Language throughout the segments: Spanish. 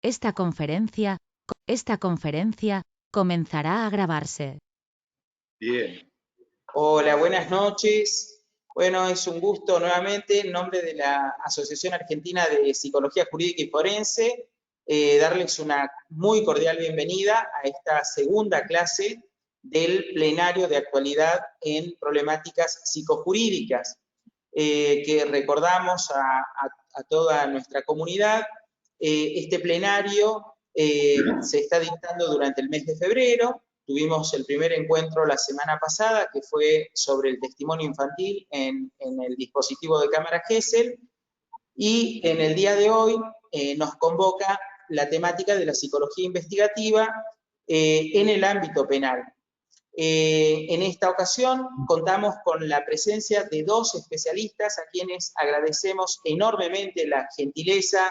Esta conferencia comenzará a grabarse. Bien. Hola, buenas noches. Bueno, es un gusto nuevamente, en nombre de la Asociación Argentina de Psicología Jurídica y Forense, darles una muy cordial bienvenida a esta segunda clase del plenario de actualidad en problemáticas psicojurídicas, que recordamos a toda nuestra comunidad. Este plenario se está dictando durante el mes de febrero. Tuvimos el primer encuentro la semana pasada, que fue sobre el testimonio infantil en el dispositivo de cámara Gesell, y en el día de hoy nos convoca la temática de la psicología investigativa en el ámbito penal. En esta ocasión contamos con la presencia de dos especialistas a quienes agradecemos enormemente la gentileza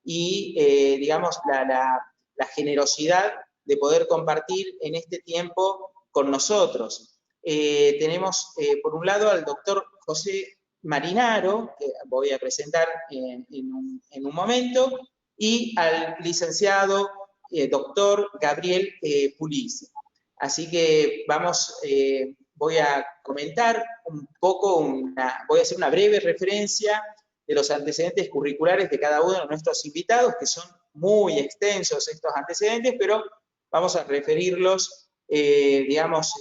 y, digamos, la generosidad de poder compartir en este tiempo con nosotros. Tenemos, por un lado, al doctor José Marinaro, que voy a presentar en un momento, y al licenciado doctor Gabriel Pulice. Así que voy a comentar un poco, voy a hacer una breve referencia de los antecedentes curriculares de cada uno de nuestros invitados, que son muy extensos estos antecedentes, pero vamos a referirlos, digamos,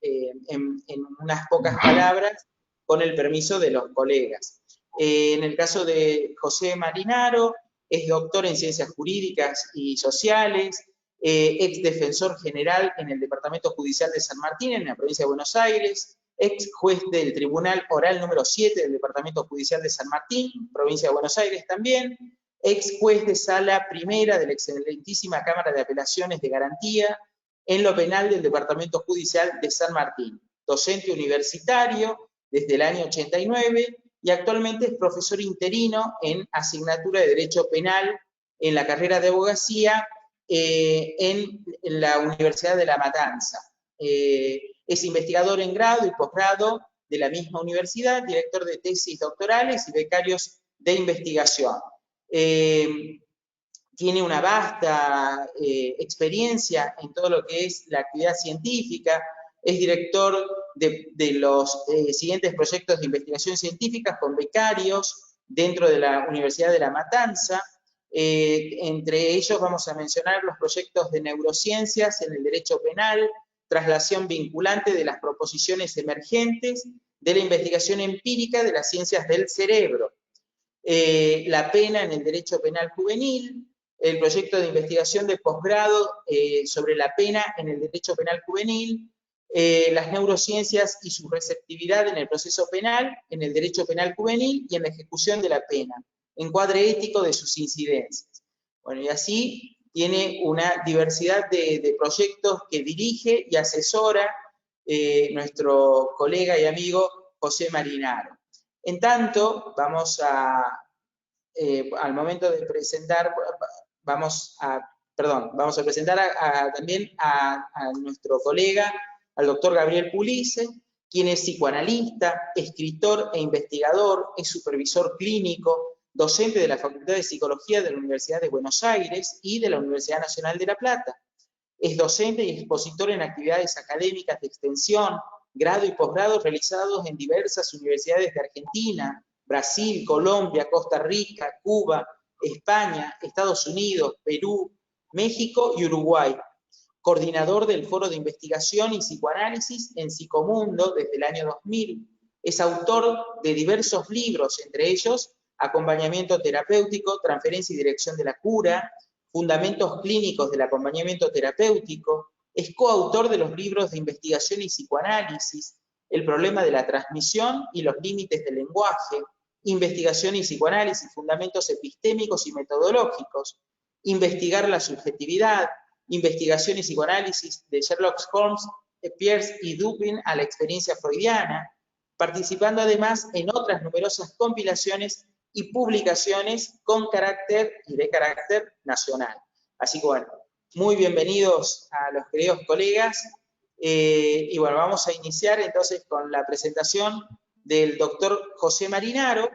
en unas pocas palabras, con el permiso de los colegas. En el caso de José Marinaro, es doctor en Ciencias Jurídicas y Sociales, ex defensor general en el Departamento Judicial de San Martín, en la provincia de Buenos Aires, ex juez del Tribunal Oral número 7 del Departamento Judicial de San Martín, provincia de Buenos Aires también, ex juez de Sala Primera de la excelentísima Cámara de Apelaciones de Garantía en lo penal del Departamento Judicial de San Martín, docente universitario desde el año 89 y actualmente es profesor interino en asignatura de Derecho Penal en la carrera de abogacía en la Universidad de La Matanza. Es investigador en grado y posgrado de la misma universidad, director de tesis doctorales y becarios de investigación. Tiene una vasta experiencia en todo lo que es la actividad científica, es director de los siguientes proyectos de investigación científica con becarios dentro de la Universidad de La Matanza. Entre ellos vamos a mencionar los proyectos de neurociencias en el derecho penal, traslación vinculante de las proposiciones emergentes de la investigación empírica de las ciencias del cerebro, la pena en el derecho penal juvenil, el proyecto de investigación de posgrado sobre la pena en el derecho penal juvenil, las neurociencias y su receptividad en el proceso penal, en el derecho penal juvenil y en la ejecución de la pena, encuadre ético de sus incidencias. Bueno, y así tiene una diversidad de proyectos que dirige y asesora nuestro colega y amigo José Marinaro. En tanto, vamos al momento de presentar, vamos a presentar también a nuestro colega, al doctor Gabriel Pulice, quien es psicoanalista, escritor e investigador, es supervisor clínico, docente de la Facultad de Psicología de la Universidad de Buenos Aires y de la Universidad Nacional de La Plata. Es docente y expositor en actividades académicas de extensión, grado y posgrado realizados en diversas universidades de Argentina, Brasil, Colombia, Costa Rica, Cuba, España, Estados Unidos, Perú, México y Uruguay. Coordinador del Foro de Investigación y Psicoanálisis en Psicomundo desde el año 2000. Es autor de diversos libros, entre ellos Acompañamiento terapéutico, Transferencia y Dirección de la Cura, Fundamentos clínicos del acompañamiento terapéutico. Es coautor de los libros de Investigación y Psicoanálisis, El problema de la transmisión y los límites del lenguaje, Investigación y Psicoanálisis, Fundamentos epistémicos y metodológicos, Investigar la subjetividad, Investigación y Psicoanálisis de Sherlock Holmes, Pierce y Dupin a la experiencia freudiana, participando además en otras numerosas compilaciones y publicaciones de carácter nacional. Así que bueno, muy bienvenidos a los queridos colegas, y bueno, vamos a iniciar entonces con la presentación del doctor José Marinaro,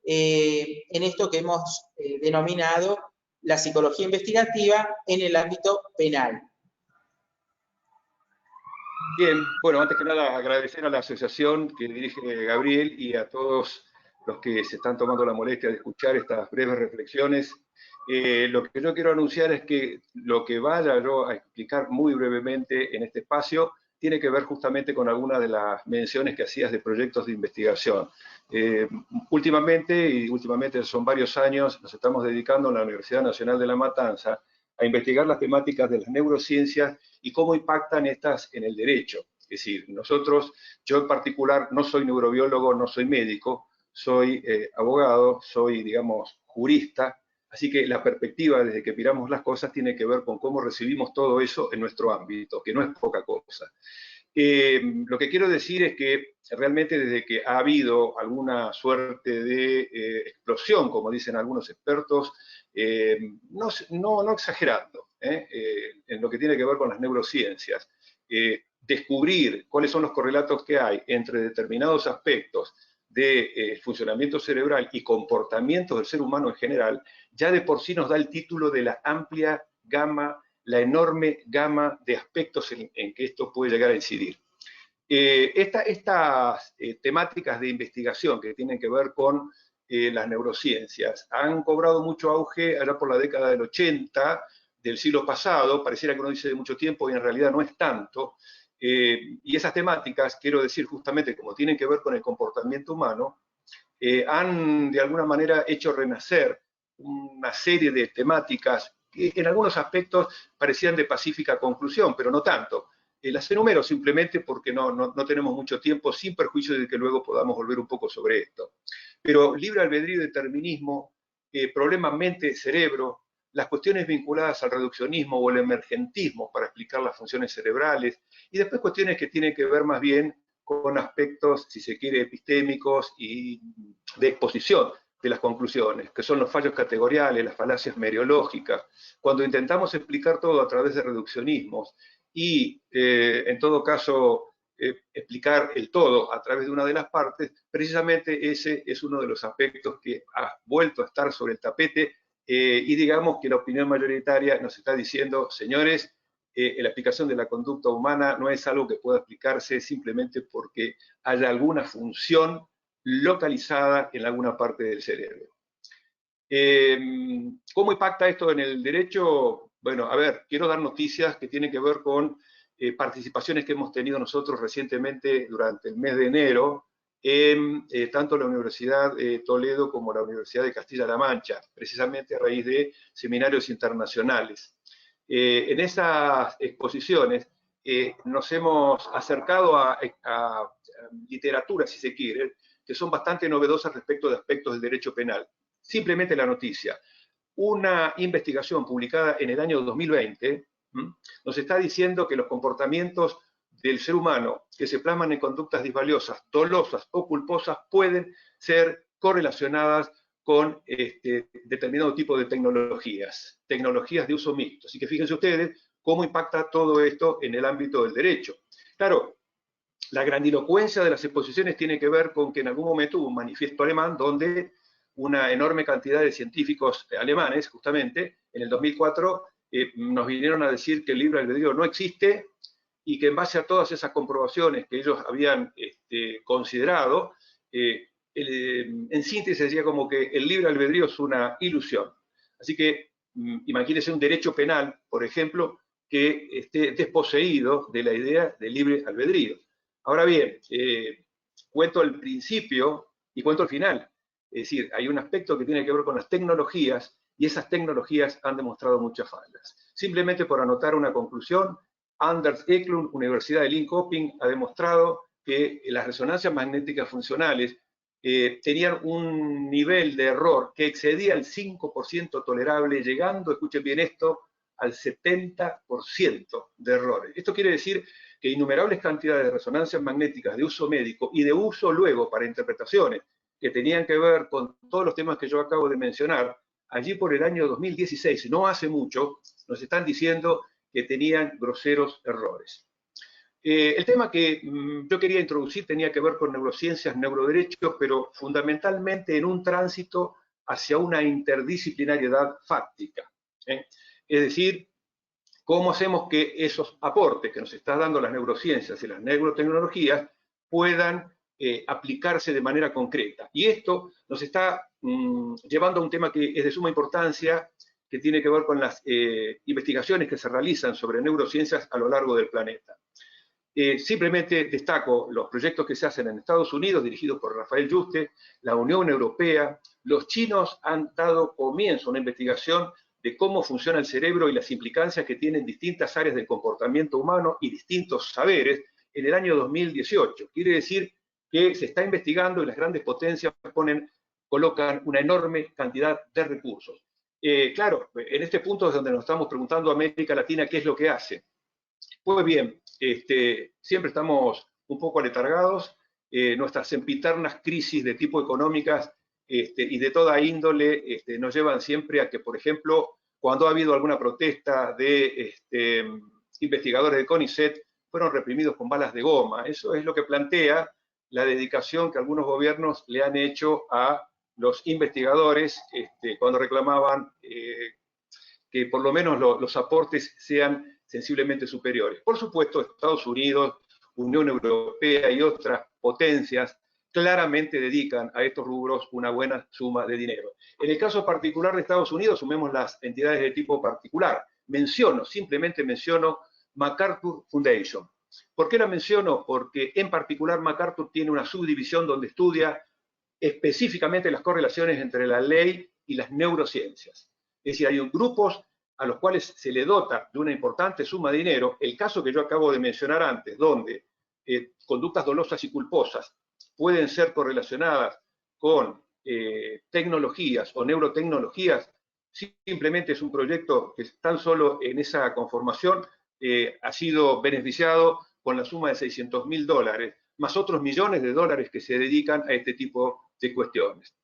en esto que hemos denominado la psicología investigativa en el ámbito penal. Bien, bueno, antes que nada agradecer a la asociación que dirige Gabriel y a todos los que se están tomando la molestia de escuchar estas breves reflexiones. Lo que yo quiero anunciar es que lo que vaya yo a explicar muy brevemente en este espacio tiene que ver justamente con algunas de las menciones que hacías de proyectos de investigación. Últimamente son varios años, nos estamos dedicando en la Universidad Nacional de La Matanza a investigar las temáticas de las neurociencias y cómo impactan estas en el derecho. Es decir, yo en particular no soy neurobiólogo, no soy médico, soy abogado, soy, digamos, jurista, así que la perspectiva desde que miramos las cosas tiene que ver con cómo recibimos todo eso en nuestro ámbito, que no es poca cosa. Lo que quiero decir es que realmente desde que ha habido alguna suerte de explosión, como dicen algunos expertos, no exagerando, en lo que tiene que ver con las neurociencias, descubrir cuáles son los correlatos que hay entre determinados aspectos de funcionamiento cerebral y comportamientos del ser humano en general, ya de por sí nos da el título de la amplia gama, la enorme gama de aspectos en que esto puede llegar a incidir. Estas temáticas de investigación que tienen que ver con las neurociencias han cobrado mucho auge allá por la década del 80 del siglo pasado, pareciera que uno dice de mucho tiempo y en realidad no es tanto, y esas temáticas, quiero decir justamente como tienen que ver con el comportamiento humano, han de alguna manera hecho renacer una serie de temáticas que en algunos aspectos parecían de pacífica conclusión, pero no tanto. Las enumero simplemente porque no tenemos mucho tiempo, sin perjuicio de que luego podamos volver un poco sobre esto. Pero libre albedrío y determinismo, problema mente-cerebro, las cuestiones vinculadas al reduccionismo o el emergentismo para explicar las funciones cerebrales, y después cuestiones que tienen que ver más bien con aspectos, si se quiere, epistémicos y de exposición de las conclusiones, que son los fallos categoriales, las falacias meriológicas. Cuando intentamos explicar todo a través de reduccionismos y, en todo caso, explicar el todo a través de una de las partes, precisamente ese es uno de los aspectos que ha vuelto a estar sobre el tapete y digamos que la opinión mayoritaria nos está diciendo, señores, la explicación de la conducta humana no es algo que pueda explicarse simplemente porque haya alguna función localizada en alguna parte del cerebro. ¿Cómo impacta esto en el derecho? Bueno, a ver, quiero dar noticias que tienen que ver con participaciones que hemos tenido nosotros recientemente durante el mes de enero en tanto la Universidad de Toledo como la Universidad de Castilla-La Mancha, precisamente a raíz de seminarios internacionales. En esas exposiciones nos hemos acercado a literatura, si se quiere, que son bastante novedosas respecto de aspectos del derecho penal. Simplemente la noticia. Una investigación publicada en el año 2020 nos está diciendo que los comportamientos del ser humano que se plasman en conductas disvaliosas, dolosas o culposas pueden ser correlacionadas con determinado tipo de tecnologías de uso mixto. Así que fíjense ustedes cómo impacta todo esto en el ámbito del derecho. Claro, la grandilocuencia de las exposiciones tiene que ver con que en algún momento hubo un manifiesto alemán donde una enorme cantidad de científicos alemanes, justamente, en el 2004, nos vinieron a decir que el libre albedrío no existe y que en base a todas esas comprobaciones que ellos habían considerado, en síntesis decía como que el libre albedrío es una ilusión. Así que imagínense un derecho penal, por ejemplo, que esté desposeído de la idea del libre albedrío. Ahora bien, cuento el principio y cuento el final. Es decir, hay un aspecto que tiene que ver con las tecnologías y esas tecnologías han demostrado muchas fallas. Simplemente por anotar una conclusión, Anders Eklund, Universidad de Linköping, ha demostrado que las resonancias magnéticas funcionales tenían un nivel de error que excedía el 5% tolerable, llegando, escuchen bien esto, al 70% de errores. Esto quiere decir que innumerables cantidades de resonancias magnéticas de uso médico y de uso luego para interpretaciones que tenían que ver con todos los temas que yo acabo de mencionar, allí por el año 2016, no hace mucho, nos están diciendo que tenían groseros errores. El tema que yo quería introducir tenía que ver con neurociencias, neuroderechos, pero fundamentalmente en un tránsito hacia una interdisciplinariedad fáctica. Es decir, cómo hacemos que esos aportes que nos están dando las neurociencias y las neurotecnologías puedan aplicarse de manera concreta. Y esto nos está llevando a un tema que es de suma importancia, que tiene que ver con las investigaciones que se realizan sobre neurociencias a lo largo del planeta. Simplemente destaco los proyectos que se hacen en Estados Unidos, dirigidos por Rafael Yuste, la Unión Europea. Los chinos han dado comienzo a una investigación de cómo funciona el cerebro y las implicancias que tienen distintas áreas del comportamiento humano y distintos saberes en el año 2018. Quiere decir que se está investigando y las grandes potencias colocan una enorme cantidad de recursos. Claro, en este punto es donde nos estamos preguntando a América Latina qué es lo que hace. Pues bien, siempre estamos un poco aletargados, nuestras sempiternas crisis de tipo económicas y de toda índole nos llevan siempre a que, por ejemplo, cuando ha habido alguna protesta de investigadores de CONICET, fueron reprimidos con balas de goma. Eso es lo que plantea la dedicación que algunos gobiernos le han hecho a los investigadores cuando reclamaban que por lo menos los aportes sean sensiblemente superiores. Por supuesto, Estados Unidos, Unión Europea y otras potencias claramente dedican a estos rubros una buena suma de dinero. En el caso particular de Estados Unidos, sumemos las entidades de tipo particular. Simplemente menciono MacArthur Foundation. ¿Por qué la menciono? Porque en particular MacArthur tiene una subdivisión donde estudia específicamente las correlaciones entre la ley y las neurociencias. Es decir, hay grupos a los cuales se le dota de una importante suma de dinero. El caso que yo acabo de mencionar antes, donde conductas dolosas y culposas pueden ser correlacionadas con tecnologías o neurotecnologías, simplemente es un proyecto que tan solo en esa conformación ha sido beneficiado con la suma de $600.000, más otros millones de dólares que se dedican a este tipo de cuestiones.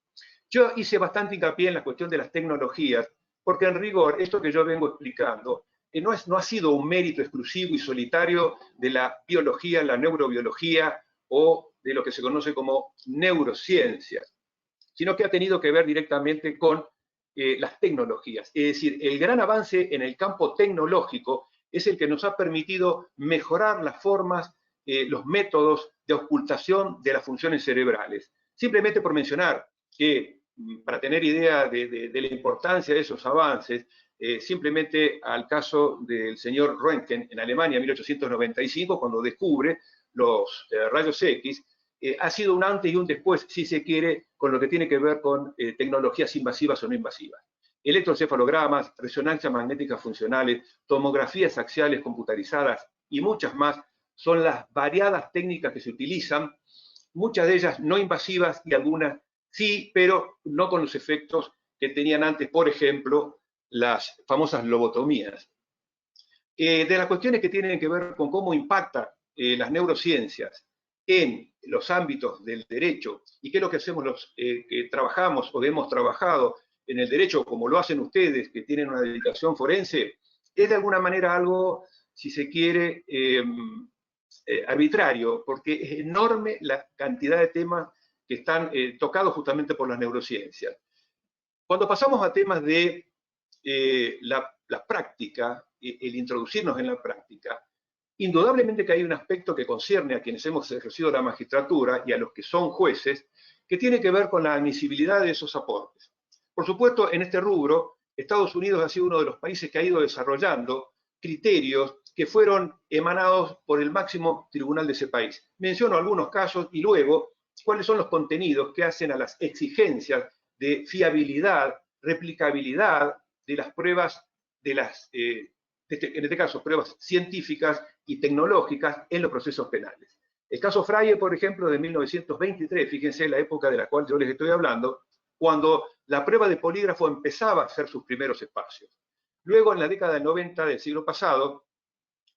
Yo hice bastante hincapié en la cuestión de las tecnologías, porque en rigor, esto que yo vengo explicando, no ha sido un mérito exclusivo y solitario de la biología, la neurobiología o de lo que se conoce como neurociencias, sino que ha tenido que ver directamente con las tecnologías. Es decir, el gran avance en el campo tecnológico es el que nos ha permitido mejorar las formas, los métodos de ocultación de las funciones cerebrales. Simplemente por mencionar que, para tener idea de la importancia de esos avances, simplemente al caso del señor Röntgen en Alemania en 1895, cuando descubre los rayos X, ha sido un antes y un después, si se quiere, con lo que tiene que ver con tecnologías invasivas o no invasivas. Electroencefalogramas, resonancias magnéticas funcionales, tomografías axiales computarizadas y muchas más son las variadas técnicas que se utilizan, muchas de ellas no invasivas y algunas sí, pero no con los efectos que tenían antes, por ejemplo, las famosas lobotomías. De las cuestiones que tienen que ver con cómo impacta las neurociencias en los ámbitos del derecho y qué es lo que hacemos los que trabajamos o hemos trabajado en el derecho, como lo hacen ustedes, que tienen una dedicación forense, es de alguna manera algo, si se quiere, arbitrario, porque es enorme la cantidad de temas que están tocados justamente por las neurociencias. Cuando pasamos a temas de la práctica, el introducirnos en la práctica, indudablemente que hay un aspecto que concierne a quienes hemos ejercido la magistratura y a los que son jueces, que tiene que ver con la admisibilidad de esos aportes. Por supuesto, en este rubro, Estados Unidos ha sido uno de los países que ha ido desarrollando criterios que fueron emanados por el máximo tribunal de ese país. Menciono algunos casos y luego cuáles son los contenidos que hacen a las exigencias de fiabilidad, replicabilidad de las pruebas, en este caso, pruebas científicas y tecnológicas en los procesos penales. El caso Fraye, por ejemplo, de 1923, fíjense la época de la cual yo les estoy hablando, cuando la prueba de polígrafo empezaba a hacer sus primeros espacios. Luego, en la década del 90 del siglo pasado,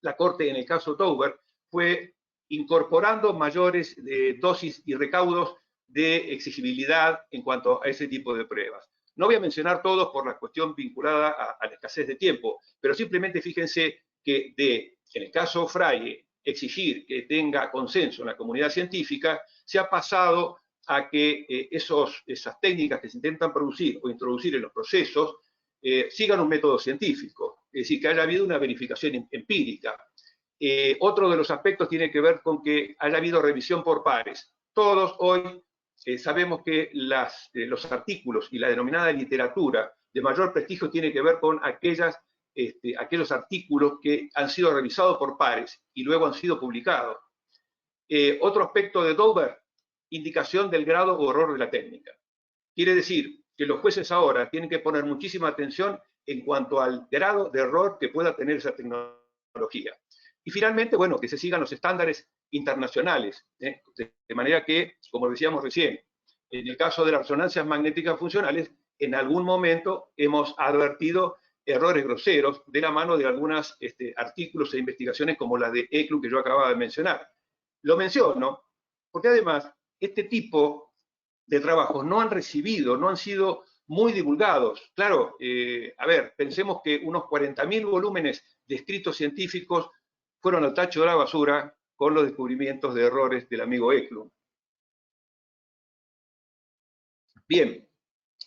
la Corte, en el caso Dover, fue incorporando mayores dosis y recaudos de exigibilidad en cuanto a ese tipo de pruebas. No voy a mencionar todos por la cuestión vinculada a la escasez de tiempo, pero simplemente fíjense que en el caso Fraye, exigir que tenga consenso en la comunidad científica, se ha pasado a que esas técnicas que se intentan producir o introducir en los procesos sigan un método científico, es decir, que haya habido una verificación empírica. Otro de los aspectos tiene que ver con que haya habido revisión por pares. Todos hoy sabemos que los artículos y la denominada literatura de mayor prestigio tiene que ver con aquellos artículos que han sido revisados por pares y luego han sido publicados. Otro aspecto de Dover, indicación del grado o error de la técnica. Quiere decir que los jueces ahora tienen que poner muchísima atención en cuanto al grado de error que pueda tener esa tecnología. Y finalmente, bueno, que se sigan los estándares internacionales, de manera que, como decíamos recién, en el caso de las resonancias magnéticas funcionales, en algún momento hemos advertido errores groseros de la mano de algunos artículos e investigaciones como la de ECLU que yo acababa de mencionar. Lo menciono porque además este tipo de trabajos no han sido muy divulgados. Claro, a ver, pensemos que unos 40.000 volúmenes de escritos científicos fueron al tacho de la basura con los descubrimientos de errores del amigo Eklund. Bien,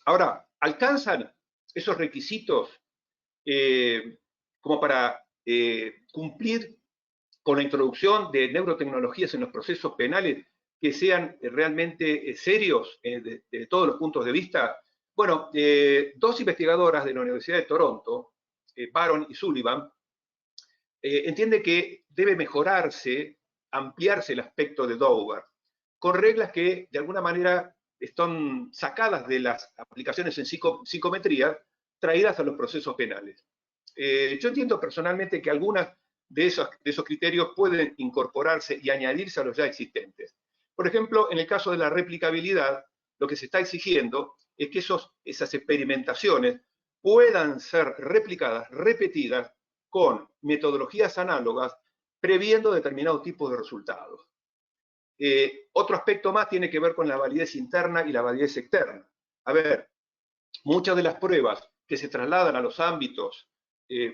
ahora, ¿alcanzan esos requisitos como para cumplir con la introducción de neurotecnologías en los procesos penales que sean realmente serios de todos los puntos de vista? Bueno, dos investigadoras de la Universidad de Toronto, Baron y Sullivan, entiende que debe mejorarse, ampliarse el aspecto de Dover, con reglas que de alguna manera están sacadas de las aplicaciones en psicometría traídas a los procesos penales. Yo entiendo personalmente que algunas de esos criterios pueden incorporarse y añadirse a los ya existentes. Por ejemplo, en el caso de la replicabilidad, lo que se está exigiendo es que esas experimentaciones puedan ser replicadas, repetidas, con metodologías análogas, previendo determinados tipos de resultados. Otro aspecto más tiene que ver con la validez interna y la validez externa. A ver, muchas de las pruebas que se trasladan a los ámbitos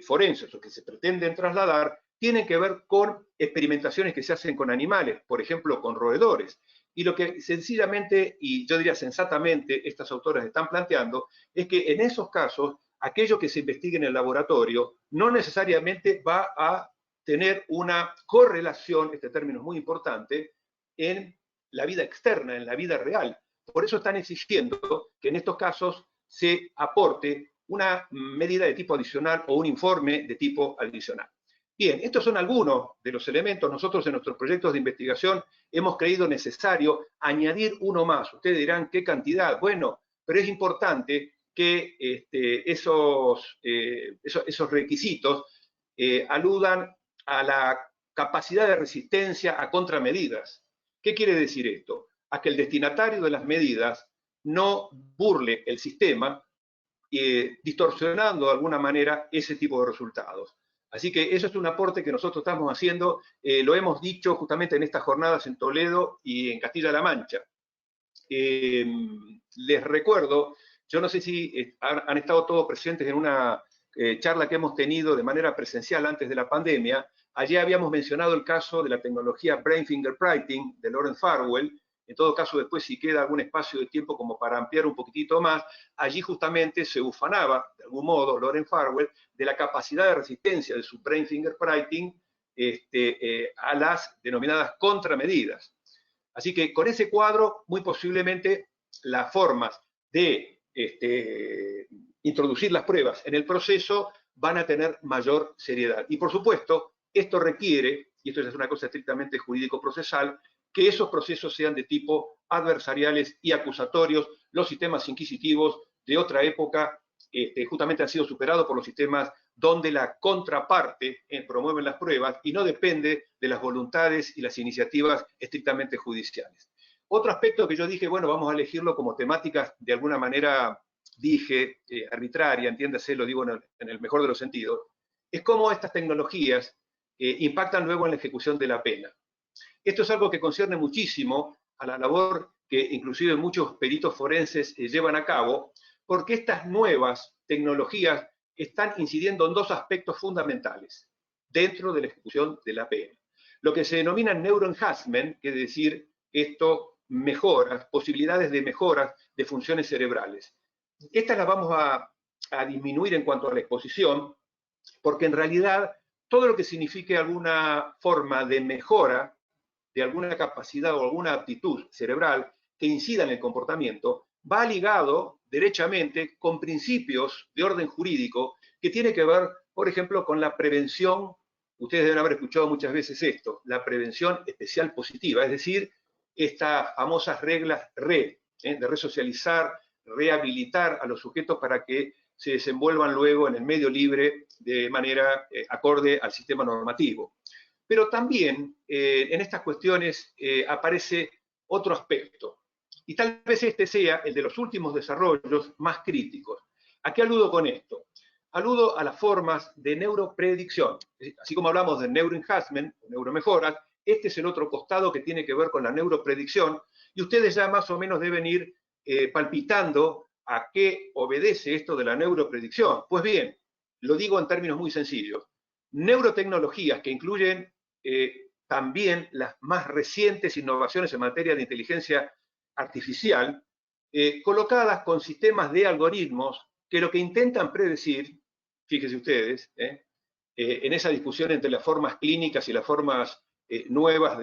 forenses o que se pretenden trasladar tienen que ver con experimentaciones que se hacen con animales, por ejemplo, con roedores. Y lo que sencillamente, y yo diría sensatamente, estas autoras están planteando, es que en esos casos, aquello que se investigue en el laboratorio no necesariamente va a tener una correlación, este término es muy importante, en la vida externa, en la vida real. Por eso están exigiendo que en estos casos se aporte una medida de tipo adicional o un informe de tipo adicional. Bien, estos son algunos de los elementos. Nosotros en nuestros proyectos de investigación hemos creído necesario añadir uno más. Ustedes dirán, ¿qué cantidad? Bueno, pero es importante que esos requisitos aludan a la capacidad de resistencia a contramedidas. ¿Qué quiere decir esto? A que el destinatario de las medidas no burle el sistema, distorsionando de alguna manera ese tipo de resultados. Así que eso es un aporte que nosotros estamos haciendo, lo hemos dicho justamente en estas jornadas en Toledo y en Castilla-La Mancha. Les recuerdo, yo no sé si han estado todos presentes en una charla que hemos tenido de manera presencial antes de la pandemia. Allí habíamos mencionado el caso de la tecnología Brain Fingerprinting de Lawrence Farwell. En todo caso, después si queda algún espacio de tiempo como para ampliar un poquitito más, allí justamente se ufanaba, de algún modo, Lawrence Farwell, de la capacidad de resistencia de su Brain Fingerprinting a las denominadas contramedidas. Así que con ese cuadro, muy posiblemente, las formas de introducir las pruebas en el proceso van a tener mayor seriedad. Y por supuesto, esto requiere, y esto ya es una cosa estrictamente jurídico-procesal, que esos procesos sean de tipo adversariales y acusatorios. Los sistemas inquisitivos de otra época justamente han sido superados por los sistemas donde la contraparte promueve las pruebas y no depende de las voluntades y las iniciativas estrictamente judiciales. Otro aspecto que yo dije, bueno, vamos a elegirlo como temáticas de alguna manera, dije, arbitraria, entiéndase, lo digo en el mejor de los sentidos, es cómo estas tecnologías impactan luego en la ejecución de la pena. Esto es algo que concierne muchísimo a la labor que inclusive muchos peritos forenses llevan a cabo, porque estas nuevas tecnologías están incidiendo en dos aspectos fundamentales dentro de la ejecución de la pena. Lo que se denomina neuroenhancement, que es decir, esto mejora, posibilidades de mejoras de funciones cerebrales. Estas las vamos a a disminuir en cuanto a la exposición, porque en realidad todo lo que signifique alguna forma de mejora de alguna capacidad o alguna aptitud cerebral que incida en el comportamiento, va ligado derechamente con principios de orden jurídico que tiene que ver, por ejemplo, con la prevención. Ustedes deben haber escuchado muchas veces esto, la prevención especial positiva, es decir, estas famosas reglas de resocializar, rehabilitar a los sujetos para que se desenvuelvan luego en el medio libre de manera acorde al sistema normativo. Pero también en estas cuestiones aparece otro aspecto, y tal vez este sea el de los últimos desarrollos más críticos. ¿A qué aludo con esto? Aludo a las formas de neuropredicción. Así como hablamos de neuroenhancement, neuromejoras, este es el otro costado que tiene que ver con la neuropredicción, y ustedes ya más o menos deben ir palpitando a qué obedece esto de la neuropredicción. Pues bien, lo digo en términos muy sencillos. Neurotecnologías que incluyen también las más recientes innovaciones en materia de inteligencia artificial, colocadas con sistemas de algoritmos que lo que intentan predecir, fíjense ustedes, en esa discusión entre las formas clínicas y las formas nuevas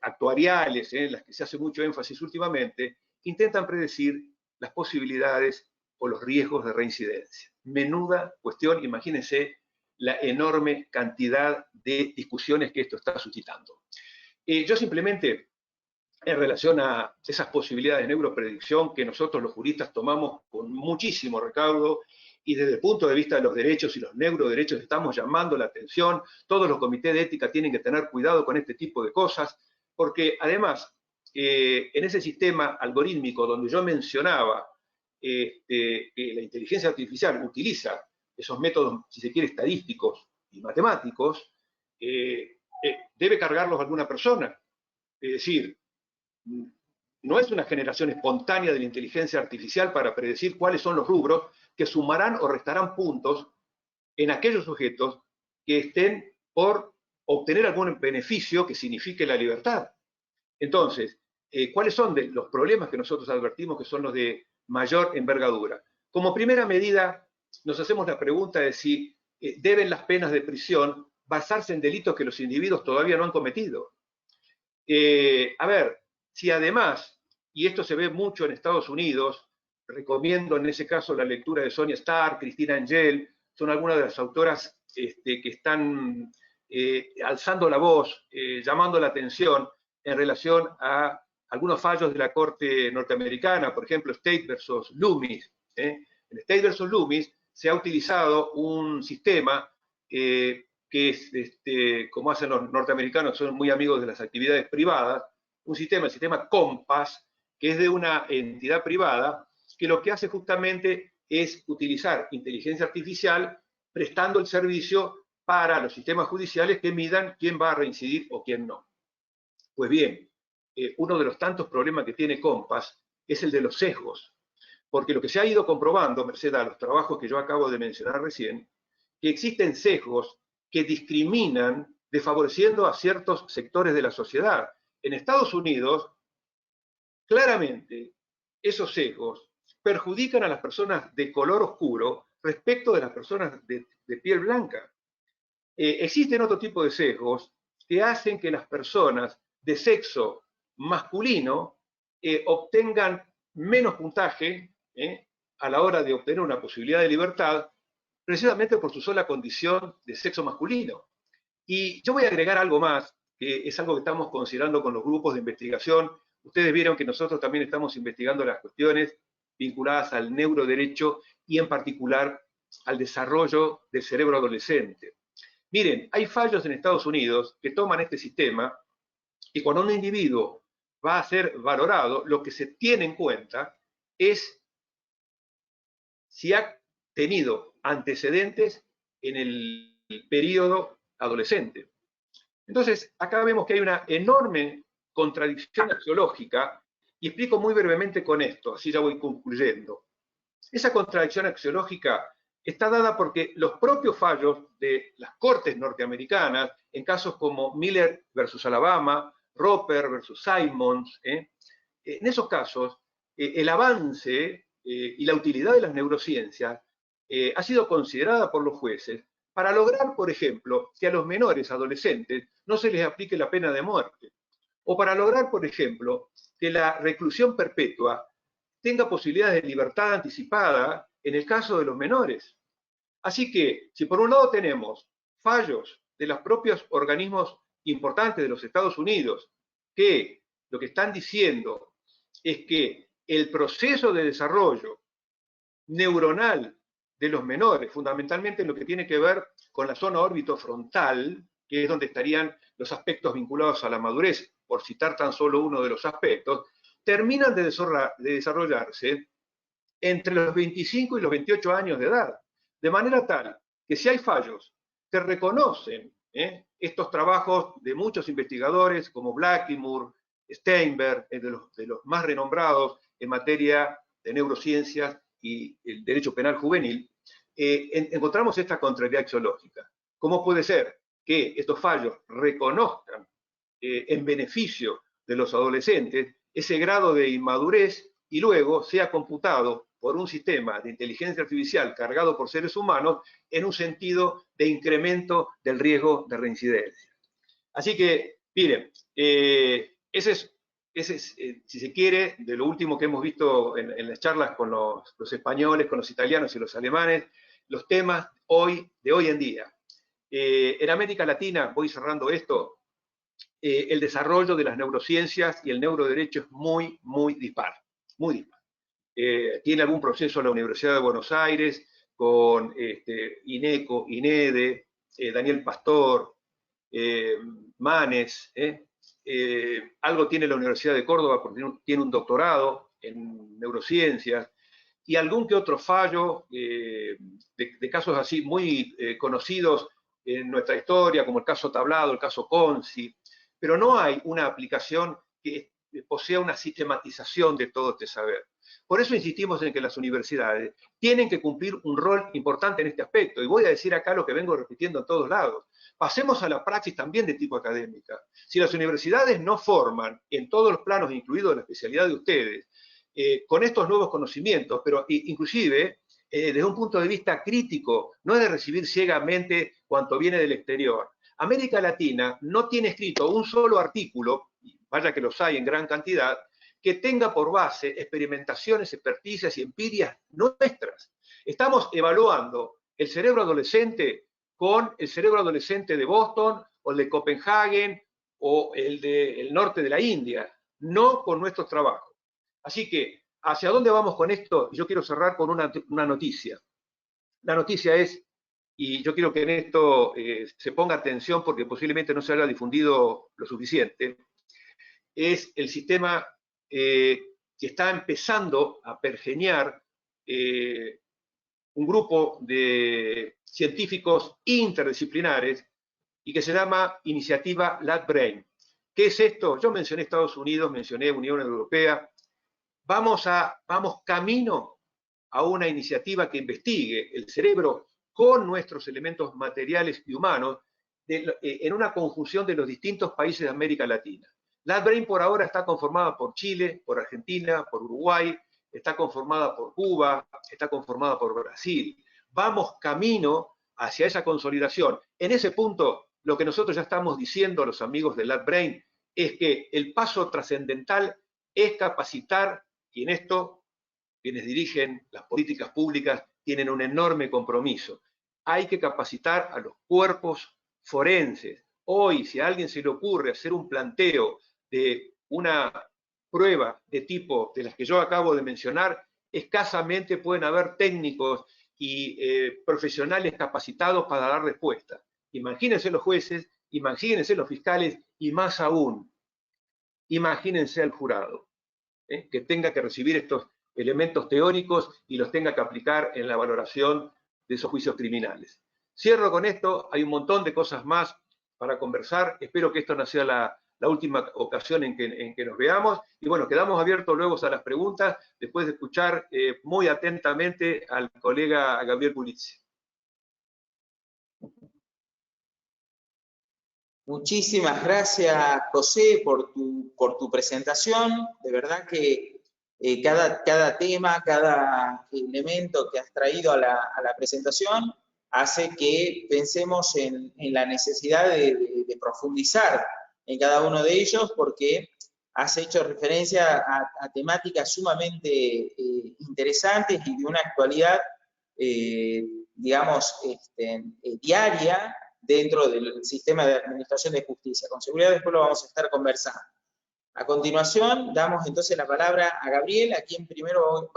actuariales, en las que se hace mucho énfasis últimamente, intentan predecir las posibilidades o los riesgos de reincidencia. Menuda cuestión, imagínense la enorme cantidad de discusiones que esto está suscitando. Yo simplemente, en relación a esas posibilidades de neuropredicción que nosotros los juristas tomamos con muchísimo recaudo, y desde el punto de vista de los derechos y los neuroderechos estamos llamando la atención, todos los comités de ética tienen que tener cuidado con este tipo de cosas, porque además, en ese sistema algorítmico donde yo mencionaba que la inteligencia artificial utiliza esos métodos, si se quiere, estadísticos y matemáticos, debe cargarlos alguna persona. Es decir, no es una generación espontánea de la inteligencia artificial para predecir cuáles son los rubros que sumarán o restarán puntos en aquellos sujetos que estén por obtener algún beneficio que signifique la libertad. Entonces, ¿cuáles son los problemas que nosotros advertimos que son los de mayor envergadura? Como primera medida, nos hacemos la pregunta de si deben las penas de prisión basarse en delitos que los individuos todavía no han cometido. A ver, si además, y esto se ve mucho en Estados Unidos, recomiendo en ese caso la lectura de Sonia Stark, Cristina Angel, son algunas de las autoras que están alzando la voz, llamando la atención en relación a algunos fallos de la Corte norteamericana, por ejemplo, State versus Loomis. En State versus Loomis se ha utilizado un sistema que es, como hacen los norteamericanos, son muy amigos de las actividades privadas, el sistema COMPAS, que es de una entidad privada, que lo que hace justamente es utilizar inteligencia artificial prestando el servicio para los sistemas judiciales que midan quién va a reincidir o quién no. Pues bien, uno de los tantos problemas que tiene COMPAS es el de los sesgos, porque lo que se ha ido comprobando, merced a los trabajos que yo acabo de mencionar recién, que existen sesgos que discriminan desfavoreciendo a ciertos sectores de la sociedad. En Estados Unidos, claramente, esos sesgos perjudican a las personas de color oscuro respecto de las personas de piel blanca. Existen otro tipo de sesgos que hacen que las personas de sexo masculino obtengan menos puntaje a la hora de obtener una posibilidad de libertad, precisamente por su sola condición de sexo masculino. Y yo voy a agregar algo más, que es algo que estamos considerando con los grupos de investigación. Ustedes vieron que nosotros también estamos investigando las cuestiones vinculadas al neuroderecho y en particular al desarrollo del cerebro adolescente. Miren, hay fallos en Estados Unidos que toman este sistema y cuando un individuo va a ser valorado, lo que se tiene en cuenta es si ha tenido antecedentes en el periodo adolescente. Entonces, acá vemos que hay una enorme contradicción axiológica, y explico muy brevemente con esto, así ya voy concluyendo. Esa contradicción axiológica está dada porque los propios fallos de las cortes norteamericanas, en casos como Miller versus Alabama, Roper versus Simons, en esos casos, el avance y la utilidad de las neurociencias ha sido considerada por los jueces para lograr, por ejemplo, que a los menores adolescentes no se les aplique la pena de muerte, o para lograr, por ejemplo, que la reclusión perpetua tenga posibilidades de libertad anticipada en el caso de los menores. Así que, si por un lado tenemos fallos de los propios organismos importantes de los Estados Unidos, que lo que están diciendo es que el proceso de desarrollo neuronal de los menores, fundamentalmente lo que tiene que ver con la zona órbito-frontal, que es donde estarían los aspectos vinculados a la madurez, por citar tan solo uno de los aspectos, terminan de desarrollarse entre los 25 y los 28 años de edad. De manera tal que si hay fallos que reconocen estos trabajos de muchos investigadores como Blackimore, Steinberg, de los más renombrados en materia de neurociencias y el derecho penal juvenil, encontramos esta contrariedad axiológica. ¿Cómo puede ser que estos fallos reconozcan en beneficio de los adolescentes ese grado de inmadurez y luego sea computado por un sistema de inteligencia artificial cargado por seres humanos en un sentido de incremento del riesgo de reincidencia? Así que, miren, ese es, si se quiere, de lo último que hemos visto en las charlas con los españoles, con los italianos y los alemanes, los temas de hoy en día. En América Latina, voy cerrando esto, el desarrollo de las neurociencias y el neuroderecho es muy, muy dispar, muy dispar. Tiene algún proceso en la Universidad de Buenos Aires con INECO, INEDE, Daniel Pastor, Manes, algo tiene la Universidad de Córdoba porque tiene un doctorado en neurociencias, y algún que otro fallo de casos así muy conocidos en nuestra historia, como el caso Tablado, el caso Conci, pero no hay una aplicación que posea una sistematización de todo este saber. Por eso insistimos en que las universidades tienen que cumplir un rol importante en este aspecto, y voy a decir acá lo que vengo repitiendo en todos lados. Pasemos a la praxis también de tipo académica. Si las universidades no forman en todos los planos, incluido la especialidad de ustedes, con estos nuevos conocimientos, pero inclusive desde un punto de vista crítico, no es de recibir ciegamente cuanto viene del exterior. América Latina no tiene escrito un solo artículo, vaya que los hay en gran cantidad, que tenga por base experimentaciones, experticias y empirias nuestras. Estamos evaluando el cerebro adolescente con el cerebro adolescente de Boston o el de Copenhague o el del norte de la India, no con nuestros trabajos. Así que, ¿hacia dónde vamos con esto? Yo quiero cerrar con una noticia. La noticia es, y yo quiero que en esto se ponga atención porque posiblemente no se haya difundido lo suficiente, es el sistema que está empezando a pergeñar un grupo de científicos interdisciplinares y que se llama Iniciativa LabBrain. ¿Qué es esto? Yo mencioné Estados Unidos, mencioné Unión Europea. Vamos camino a una iniciativa que investigue el cerebro con nuestros elementos materiales y humanos en una conjunción de los distintos países de América Latina. LabBrain por ahora está conformada por Chile, por Argentina, por Uruguay, está conformada por Cuba, está conformada por Brasil. Vamos camino hacia esa consolidación. En ese punto, lo que nosotros ya estamos diciendo a los amigos de LabBrain es que el paso trascendental es capacitar, y en esto quienes dirigen las políticas públicas tienen un enorme compromiso. Hay que capacitar a los cuerpos forenses. Hoy, si a alguien se le ocurre hacer un planteo de una prueba de tipo de las que yo acabo de mencionar, escasamente pueden haber técnicos y profesionales capacitados para dar respuesta. Imagínense los jueces, imagínense los fiscales y más aún, imagínense al jurado, que tenga que recibir estos elementos teóricos y los tenga que aplicar en la valoración de esos juicios criminales. Cierro con esto, hay un montón de cosas más para conversar, espero que esto no sea la última ocasión en que nos veamos, y bueno, quedamos abiertos luego a las preguntas, después de escuchar muy atentamente al colega Gabriel Pulizzi. Muchísimas gracias, José, por tu presentación. De verdad que cada tema, cada elemento que has traído a la presentación hace que pensemos en la necesidad de profundizar en cada uno de ellos, porque has hecho referencia a temáticas sumamente interesantes y de una actualidad, digamos, diaria dentro del sistema de administración de justicia. Con seguridad después lo vamos a estar conversando. A continuación, damos entonces la palabra a Gabriel, a quien primero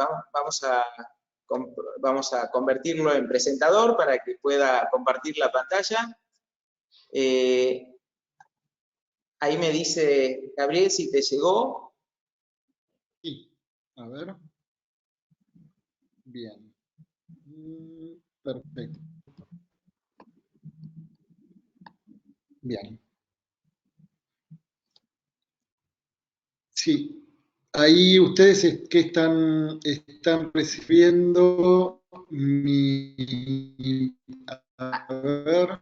vamos a convertirlo en presentador para que pueda compartir la pantalla. Ahí me dice, Gabriel, si te llegó. Sí, a ver. Bien. Perfecto. Bien. Sí. Ahí ustedes que están recibiendo mi... A ver.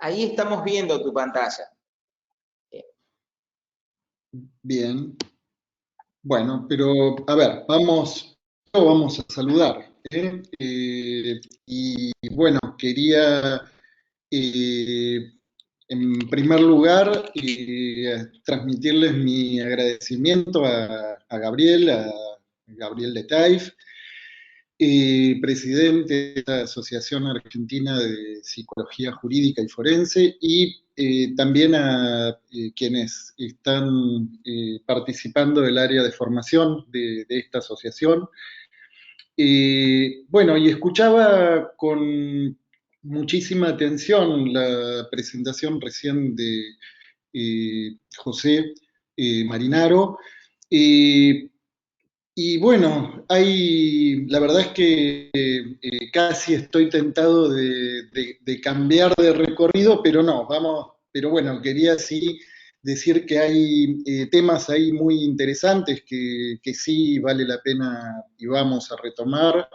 Ahí estamos viendo tu pantalla. Bien. Bueno, pero a ver, vamos a saludar. Y bueno, quería en primer lugar transmitirles mi agradecimiento a Gabriel de Taif, presidente de la Asociación Argentina de Psicología Jurídica y Forense, y también a quienes están participando del área de formación de esta asociación. Bueno, y escuchaba con muchísima atención la presentación recién de José Marinaro. Y bueno, la verdad es que casi estoy tentado de cambiar de recorrido, pero no, pero bueno, quería sí decir que hay temas ahí muy interesantes que sí vale la pena y vamos a retomar.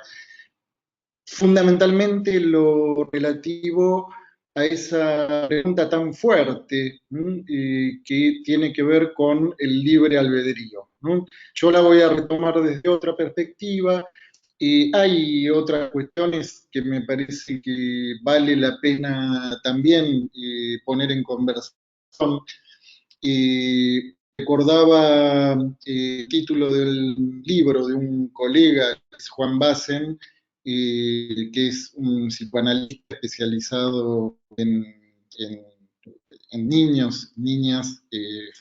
Fundamentalmente lo relativo a esa pregunta tan fuerte que tiene que ver con el libre albedrío, ¿no? Yo la voy a retomar desde otra perspectiva. Hay otras cuestiones que me parece que vale la pena también poner en conversación. Recordaba el título del libro de un colega, Juan Bassen, que es un psicoanalista especializado en niños, niñas,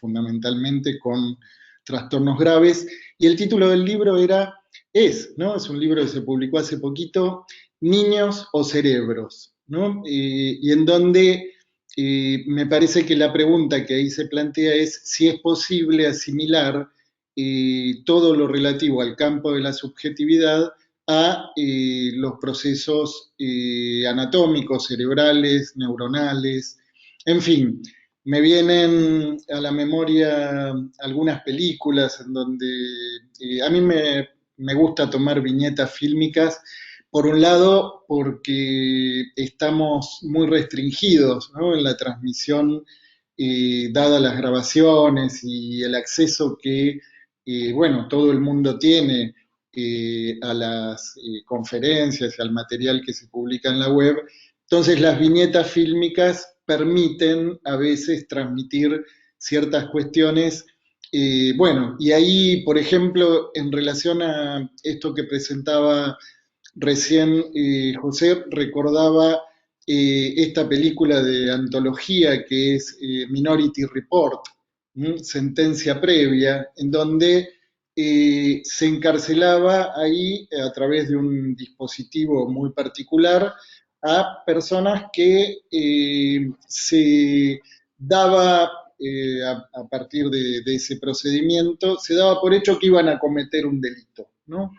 fundamentalmente con trastornos graves, y el título del libro es un libro que se publicó hace poquito, Niños o Cerebros, ¿no? Y en donde me parece que la pregunta que ahí se plantea es si es posible asimilar todo lo relativo al campo de la subjetividad a los procesos anatómicos, cerebrales, neuronales, en fin. Me vienen a la memoria algunas películas en donde a mí me gusta tomar viñetas fílmicas, por un lado porque estamos muy restringidos, ¿no?, en la transmisión, dada las grabaciones y el acceso que, bueno, todo el mundo tiene a las conferencias y al material que se publica en la web. Entonces las viñetas fílmicas permiten a veces transmitir ciertas cuestiones. Bueno, y ahí, por ejemplo, en relación a esto que presentaba recién José, recordaba esta película de antología que es Minority Report, Sentencia Previa, en donde se encarcelaba ahí a través de un dispositivo muy particular a personas que se daba, a partir de ese procedimiento, se daba por hecho que iban a cometer un delito, ¿no?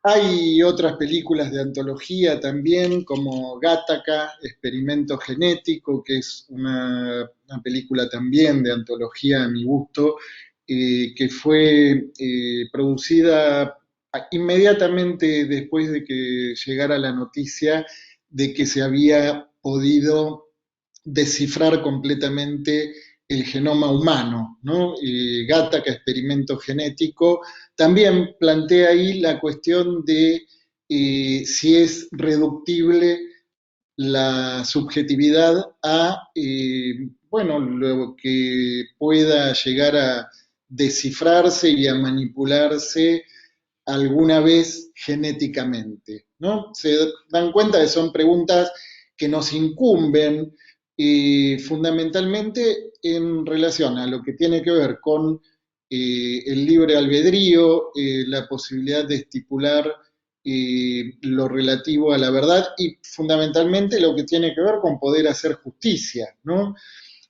Hay otras películas de antología también, como Gattaca, Experimento Genético, que es una película también de antología a mi gusto, que fue producida inmediatamente después de que llegara la noticia de que se había podido descifrar completamente el genoma humano, ¿no? Gattaca, experimento genético, también plantea ahí la cuestión de si es reductible la subjetividad a, bueno, lo que pueda llegar a descifrarse y a manipularse alguna vez genéticamente, ¿no? Se dan cuenta que son preguntas que nos incumben fundamentalmente en relación a lo que tiene que ver con el libre albedrío, la posibilidad de estipular lo relativo a la verdad y fundamentalmente lo que tiene que ver con poder hacer justicia, ¿no?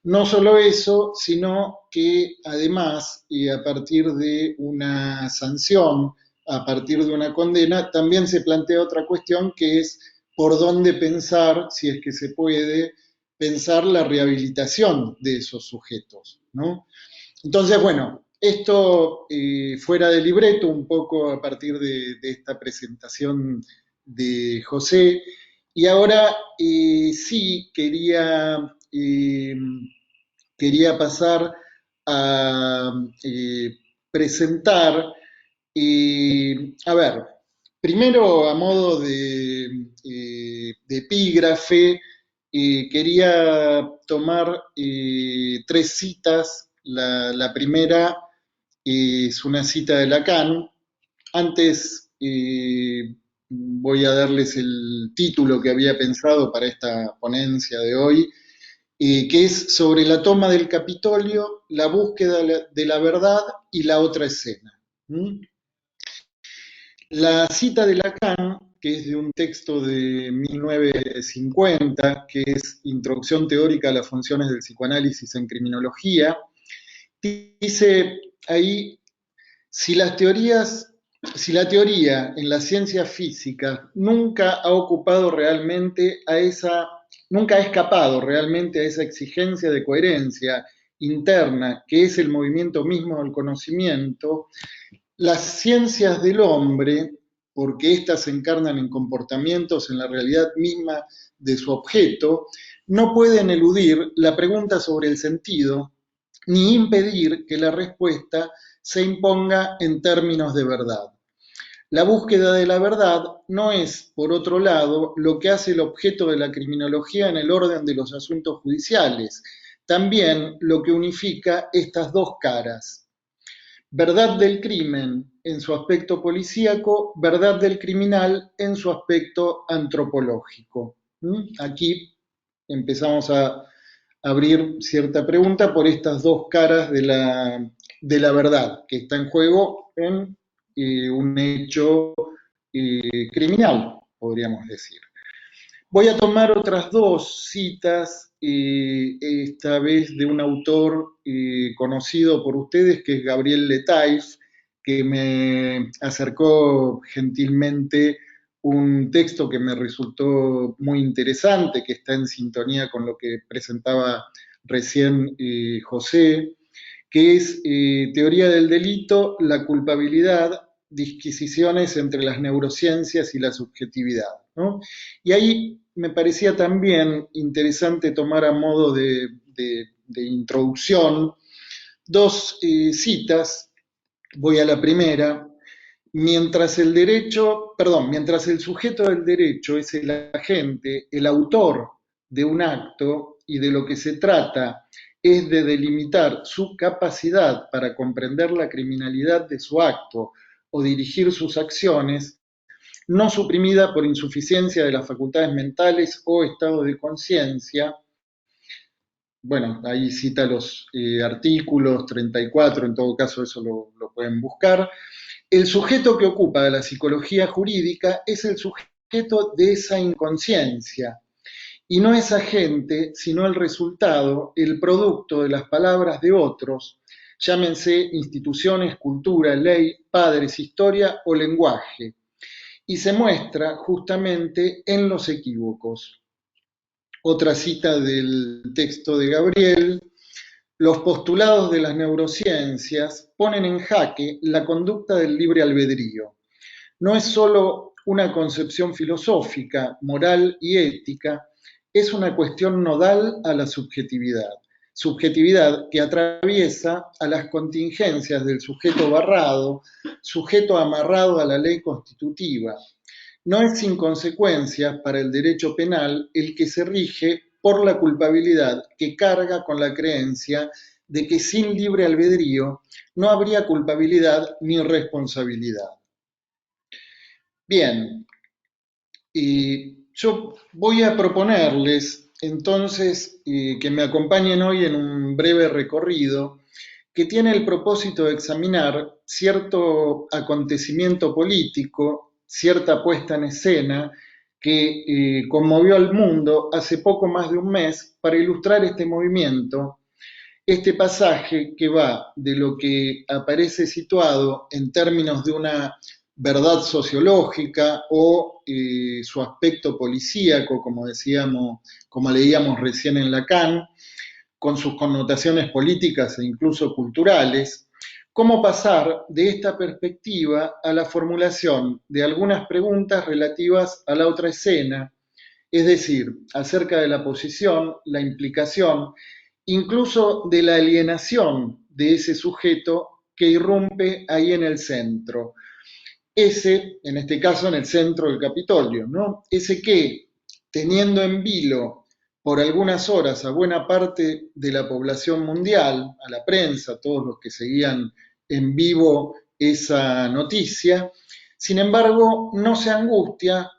No solo eso, sino que además, y a partir de una sanción, a partir de una condena, también se plantea otra cuestión que es por dónde pensar, si es que se puede, pensar la rehabilitación de esos sujetos, ¿no? Entonces, bueno, esto fuera de libreto, un poco a partir de esta presentación de José, y ahora sí quería pasar a presentar, a ver, primero a modo de epígrafe, quería tomar tres citas. La primera es una cita de Lacan. Antes voy a darles el título que había pensado para esta ponencia de hoy, que es sobre la toma del Capitolio, la búsqueda de la verdad y la otra escena. ¿Mm? La cita de Lacan, que es de un texto de 1950, que es Introducción teórica a las funciones del psicoanálisis en criminología, dice ahí, si la teoría en las ciencias físicas nunca ha escapado realmente a esa exigencia de coherencia interna que es el movimiento mismo del conocimiento, las ciencias del hombre, porque éstas se encarnan en comportamientos en la realidad misma de su objeto, no pueden eludir la pregunta sobre el sentido ni impedir que la respuesta se imponga en términos de verdad. La búsqueda de la verdad no es, por otro lado, lo que hace el objeto de la criminología en el orden de los asuntos judiciales, también lo que unifica estas dos caras. Verdad del crimen en su aspecto policíaco, verdad del criminal en su aspecto antropológico. Aquí empezamos a abrir cierta pregunta por estas dos caras de la verdad que está en juego en un hecho criminal, podríamos decir. Voy a tomar otras dos citas, esta vez de un autor conocido por ustedes, que es Gabriel Letaif, que me acercó gentilmente un texto que me resultó muy interesante, que está en sintonía con lo que presentaba recién José, que es Teoría del delito, la culpabilidad, disquisiciones entre las neurociencias y la subjetividad, ¿no? Y ahí me parecía también interesante tomar a modo de introducción dos citas. Voy a la primera. Mientras el sujeto del derecho es el agente, el autor de un acto, y de lo que se trata es de delimitar su capacidad para comprender la criminalidad de su acto o dirigir sus acciones, no suprimida por insuficiencia de las facultades mentales o estado de conciencia. Bueno, ahí cita los artículos 34, en todo caso eso lo pueden buscar. El sujeto que ocupa de la psicología jurídica es el sujeto de esa inconsciencia, y no es agente, sino el resultado, el producto de las palabras de otros, llámense instituciones, cultura, ley, padres, historia o lenguaje, y se muestra justamente en los equívocos. Otra cita del texto de Gabriel: los postulados de las neurociencias ponen en jaque la conducta del libre albedrío. No es solo una concepción filosófica, moral y ética, es una cuestión nodal a la subjetividad que atraviesa a las contingencias del sujeto barrado, sujeto amarrado a la ley constitutiva. No es sin consecuencias para el derecho penal el que se rige por la culpabilidad que carga con la creencia de que sin libre albedrío no habría culpabilidad ni responsabilidad. Bien, y yo voy a proponerles entonces que me acompañen hoy en un breve recorrido que tiene el propósito de examinar cierto acontecimiento político, cierta puesta en escena que conmovió al mundo hace poco más de un mes para ilustrar este movimiento, este pasaje que va de lo que aparece situado en términos de una verdad sociológica o su aspecto policíaco, como decíamos, como leíamos recién en Lacan, con sus connotaciones políticas e incluso culturales, cómo pasar de esta perspectiva a la formulación de algunas preguntas relativas a la otra escena, es decir, acerca de la posición, la implicación, incluso de la alienación de ese sujeto que irrumpe ahí en el centro. Ese, en este caso, en el centro del Capitolio, ¿no? Ese que, teniendo en vilo por algunas horas a buena parte de la población mundial, a la prensa, a todos los que seguían en vivo esa noticia, sin embargo, no se angustia,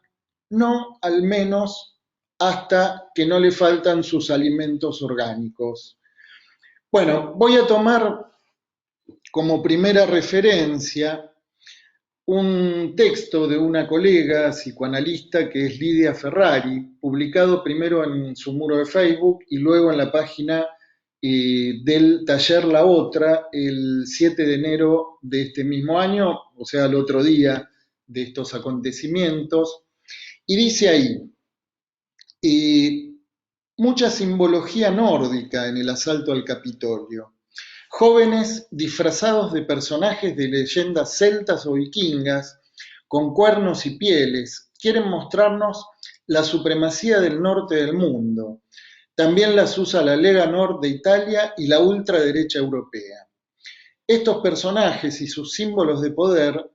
no al menos hasta que no le faltan sus alimentos orgánicos. Bueno, voy a tomar como primera referencia un texto de una colega psicoanalista que es Lidia Ferrari, publicado primero en su muro de Facebook y luego en la página del taller La Otra el 7 de enero de este mismo año, o sea, el otro día de estos acontecimientos. Y dice ahí, mucha simbología nórdica en el asalto al Capitolio. Jóvenes disfrazados de personajes de leyendas celtas o vikingas, con cuernos y pieles, quieren mostrarnos la supremacía del norte del mundo. También las usa la Lega Nord de Italia y la ultraderecha europea. Estos personajes y sus símbolos de poder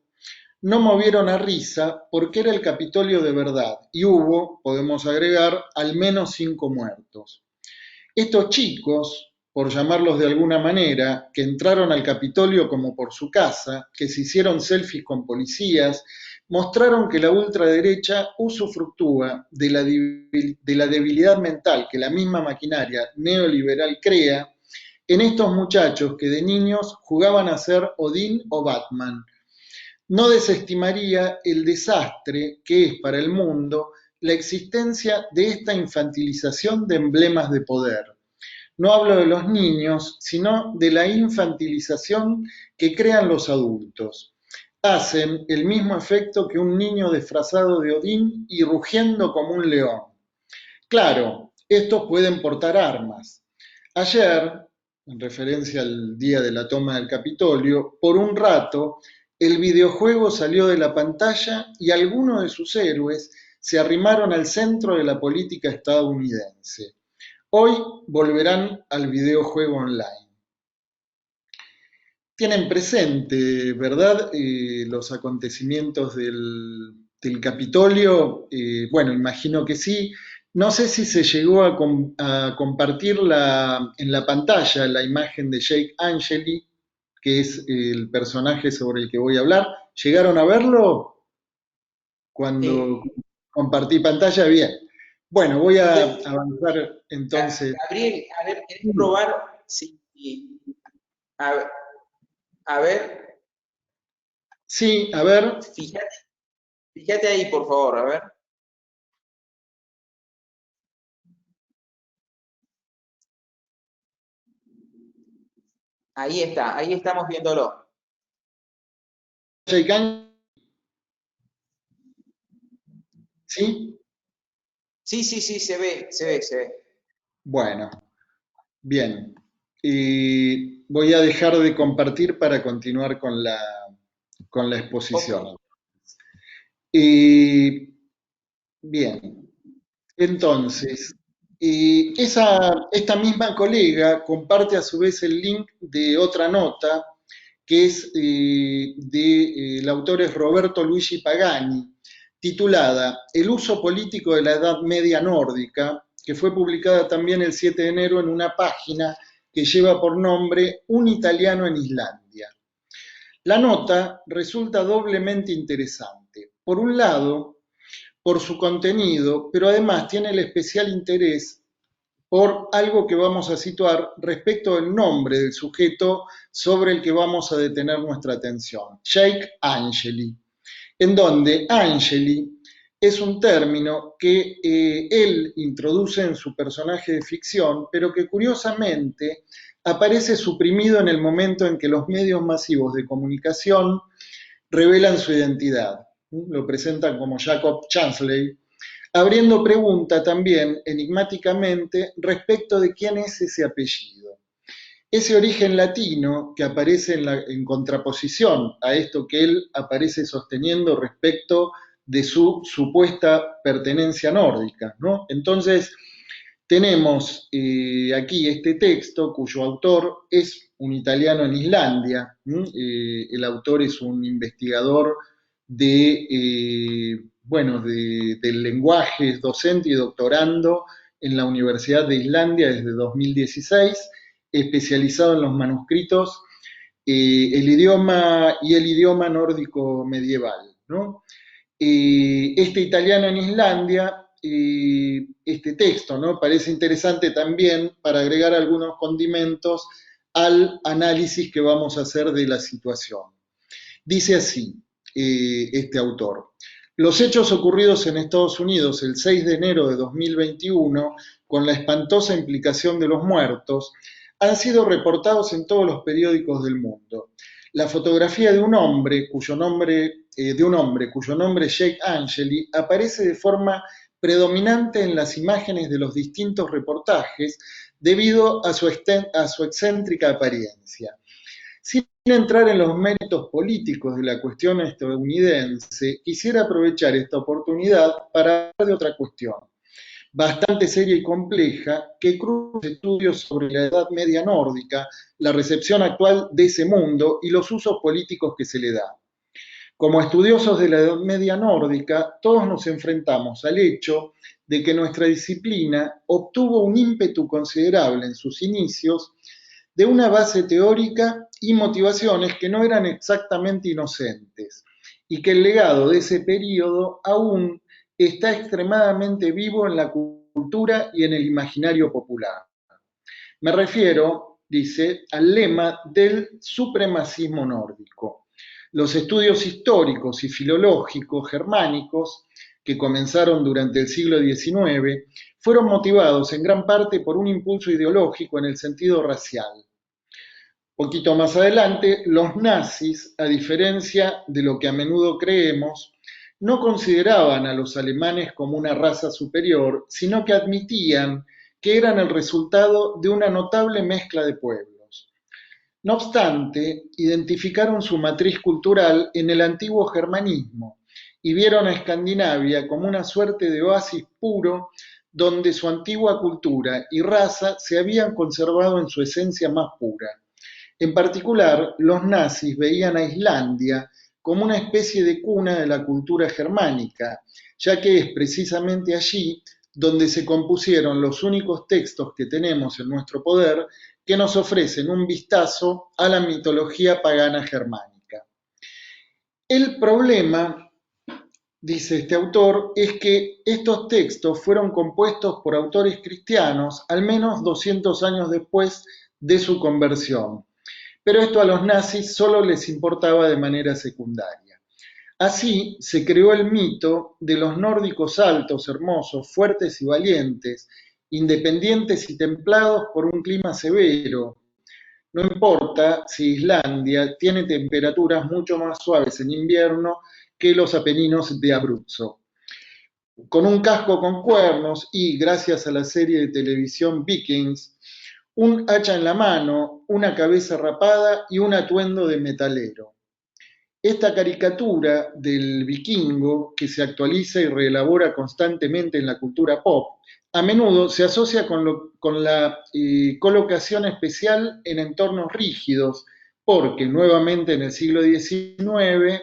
no movieron a risa porque era el Capitolio de verdad y hubo, podemos agregar, al menos 5 muertos. Estos chicos, por llamarlos de alguna manera, que entraron al Capitolio como por su casa, que se hicieron selfies con policías, mostraron que la ultraderecha usufructúa de la debilidad mental que la misma maquinaria neoliberal crea en estos muchachos que de niños jugaban a ser Odín o Batman. No desestimaría el desastre que es para el mundo la existencia de esta infantilización de emblemas de poder. No hablo de los niños, sino de la infantilización que crean los adultos. Hacen el mismo efecto que un niño disfrazado de Odín y rugiendo como un león. Claro, estos pueden portar armas. Ayer, en referencia al día de la toma del Capitolio, por un rato el videojuego salió de la pantalla y algunos de sus héroes se arrimaron al centro de la política estadounidense. Hoy volverán al videojuego online. Tienen presente, ¿verdad?, los acontecimientos del Capitolio. Bueno, imagino que sí. No sé si se llegó a compartir en la pantalla la imagen de Jake Angeli, que es el personaje sobre el que voy a hablar. ¿Llegaron a verlo cuando compartí pantalla? Bien. Bueno, voy a avanzar entonces. Gabriel, a ver, ¿querés probar? Sí. A ver. Sí, a ver. Fíjate ahí, por favor, a ver. Ahí está, ahí estamos viéndolo. ¿Sí? Sí, se ve. Bueno, bien. Voy a dejar de compartir para continuar con la exposición. Okay. Bien, entonces, Esta misma colega comparte a su vez el link de otra nota que es el autor es Roberto Luigi Pagani, titulada El uso político de la Edad Media nórdica, que fue publicada también el 7 de enero en una página que lleva por nombre Un italiano en Islandia. La nota resulta doblemente interesante. Por un lado, por su contenido, pero además tiene el especial interés por algo que vamos a situar respecto del nombre del sujeto sobre el que vamos a detener nuestra atención, Jake Angeli, en donde Angeli es un término que él introduce en su personaje de ficción, pero que curiosamente aparece suprimido en el momento en que los medios masivos de comunicación revelan su identidad. Lo presentan como Jacob Chansley, abriendo pregunta también enigmáticamente respecto de quién es ese apellido. Ese origen latino que aparece en contraposición a esto que él aparece sosteniendo respecto de su supuesta pertenencia nórdica, ¿no? Entonces, tenemos aquí este texto cuyo autor es un italiano en Islandia. El autor es un investigador del lenguaje, es docente y doctorando en la Universidad de Islandia desde 2016, especializado en los manuscritos, el idioma nórdico medieval, ¿no? Este italiano en Islandia, este texto, ¿no? Parece interesante también para agregar algunos condimentos al análisis que vamos a hacer de la situación. Dice así este autor: los hechos ocurridos en Estados Unidos el 6 de enero de 2021, con la espantosa implicación de los muertos, han sido reportados en todos los periódicos del mundo. La fotografía de un hombre cuyo nombre Jake Angeli aparece de forma predominante en las imágenes de los distintos reportajes debido a su excéntrica apariencia. Sin entrar en los méritos políticos de la cuestión estadounidense, quisiera aprovechar esta oportunidad para hablar de otra cuestión, bastante seria y compleja, que cruza estudios sobre la Edad Media nórdica, la recepción actual de ese mundo y los usos políticos que se le da. Como estudiosos de la Edad Media nórdica, todos nos enfrentamos al hecho de que nuestra disciplina obtuvo un ímpetu considerable en sus inicios de una base teórica y motivaciones que no eran exactamente inocentes, y que el legado de ese periodo aún está extremadamente vivo en la cultura y en el imaginario popular. Me refiero, dice, al lema del supremacismo nórdico. Los estudios históricos y filológicos germánicos, que comenzaron durante el siglo XIX, fueron motivados en gran parte por un impulso ideológico en el sentido racial. Poquito más adelante, los nazis, a diferencia de lo que a menudo creemos, no consideraban a los alemanes como una raza superior, sino que admitían que eran el resultado de una notable mezcla de pueblos. No obstante, identificaron su matriz cultural en el antiguo germanismo y vieron a Escandinavia como una suerte de oasis puro donde su antigua cultura y raza se habían conservado en su esencia más pura. En particular, los nazis veían a Islandia como una especie de cuna de la cultura germánica, ya que es precisamente allí donde se compusieron los únicos textos que tenemos en nuestro poder que nos ofrecen un vistazo a la mitología pagana germánica. El problema, dice este autor, es que estos textos fueron compuestos por autores cristianos al menos 200 años después de su conversión. Pero esto a los nazis solo les importaba de manera secundaria. Así se creó el mito de los nórdicos altos, hermosos, fuertes y valientes, independientes y templados por un clima severo. No importa si Islandia tiene temperaturas mucho más suaves en invierno que los Apeninos de Abruzzo. Con un casco con cuernos y, gracias a la serie de televisión Vikings, un hacha en la mano, una cabeza rapada y un atuendo de metalero. Esta caricatura del vikingo, que se actualiza y reelabora constantemente en la cultura pop, a menudo se asocia con la colocación especial en entornos rígidos, porque nuevamente en el siglo XIX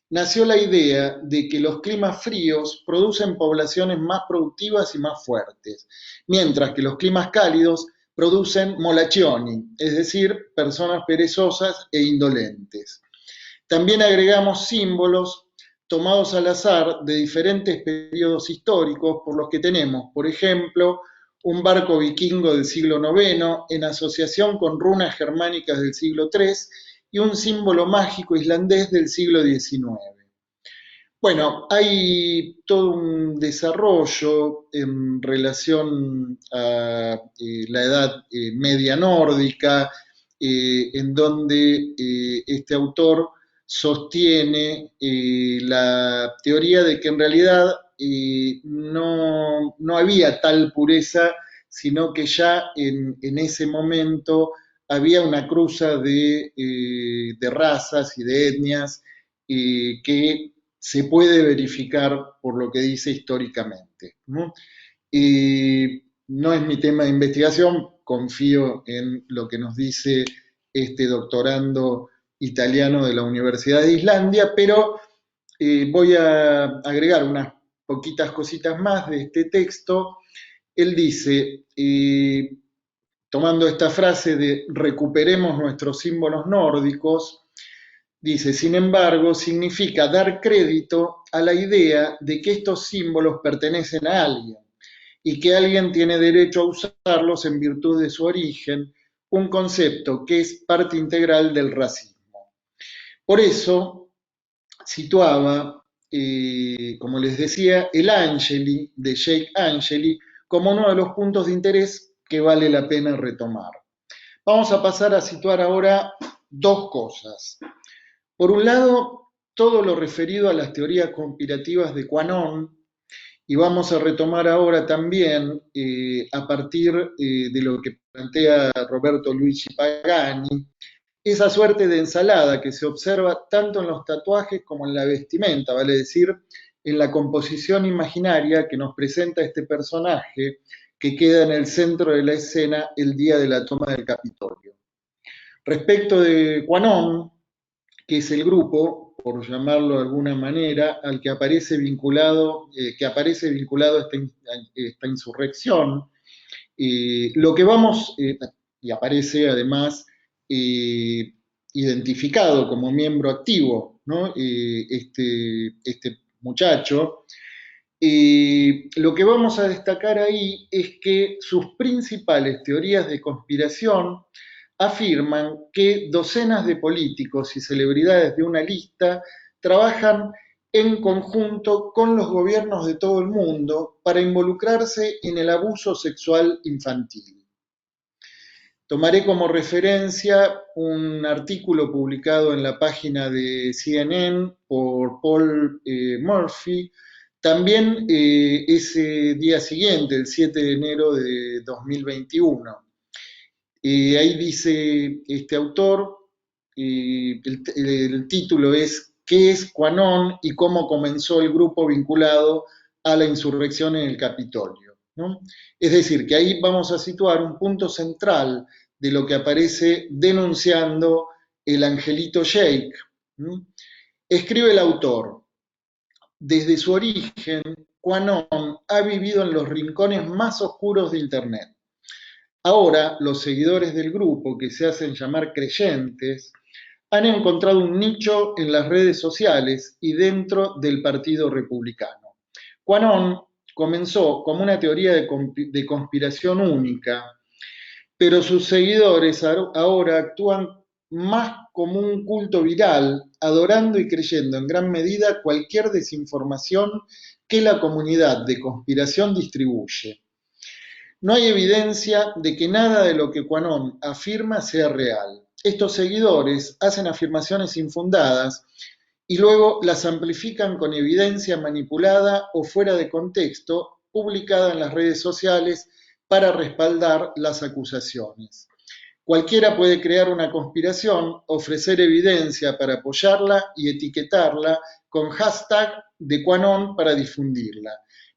nació la idea de que los climas fríos producen poblaciones más productivas y más fuertes, mientras que los climas cálidos producen molachioni, es decir, personas perezosas e indolentes. También agregamos símbolos tomados al azar de diferentes periodos históricos, por los que tenemos, por ejemplo, un barco vikingo del siglo IX en asociación con runas germánicas del siglo III y un símbolo mágico islandés del siglo XIX. Bueno, hay todo un desarrollo en relación a la Edad Media nórdica, en donde este autor sostiene la teoría de que en realidad no había tal pureza, sino que ya en ese momento había una cruza de razas y de etnias que se puede verificar por lo que dice históricamente, ¿no? No es mi tema de investigación, confío en lo que nos dice este doctorando italiano de la Universidad de Islandia, pero voy a agregar unas poquitas cositas más de este texto. Él dice, tomando esta frase de recuperemos nuestros símbolos nórdicos, dice, sin embargo, significa dar crédito a la idea de que estos símbolos pertenecen a alguien y que alguien tiene derecho a usarlos en virtud de su origen, un concepto que es parte integral del racismo. Por eso situaba, como les decía, el Angeli de Jake Angeli como uno de los puntos de interés que vale la pena retomar. Vamos a pasar a situar ahora dos cosas. Por un lado, todo lo referido a las teorías conspirativas de QAnon, y vamos a retomar ahora también, a partir de lo que plantea Roberto Luigi Pagani, esa suerte de ensalada que se observa tanto en los tatuajes como en la vestimenta, vale decir, en la composición imaginaria que nos presenta este personaje que queda en el centro de la escena el día de la toma del Capitolio. Respecto de QAnon, que es el grupo, por llamarlo de alguna manera, al que aparece vinculado a esta insurrección, lo que vamos, y aparece además identificado como miembro activo, ¿no? Este muchacho, lo que vamos a destacar ahí es que sus principales teorías de conspiración afirman que docenas de políticos y celebridades de una lista trabajan en conjunto con los gobiernos de todo el mundo para involucrarse en el abuso sexual infantil. Tomaré como referencia un artículo publicado en la página de CNN por Paul Murphy, también ese día siguiente, el 7 de enero de 2021. Ahí dice este autor, el título es ¿qué es QAnon y cómo comenzó el grupo vinculado a la insurrección en el Capitolio? ¿No? Es decir, que ahí vamos a situar un punto central de lo que aparece denunciando el angelito Jake. ¿No? Escribe el autor, desde su origen, QAnon ha vivido en los rincones más oscuros de Internet. Ahora, los seguidores del grupo, que se hacen llamar creyentes, han encontrado un nicho en las redes sociales y dentro del Partido Republicano. QAnon comenzó como una teoría de conspiración única, pero sus seguidores ahora actúan más como un culto viral, adorando y creyendo en gran medida cualquier desinformación que la comunidad de conspiración distribuye. No hay evidencia de que nada de lo que QAnon afirma sea real. Estos seguidores hacen afirmaciones infundadas y luego las amplifican con evidencia manipulada o fuera de contexto, publicada en las redes sociales para respaldar las acusaciones. Cualquiera puede crear una conspiración, ofrecer evidencia para apoyarla y etiquetarla con hashtag de QAnon para difundirla.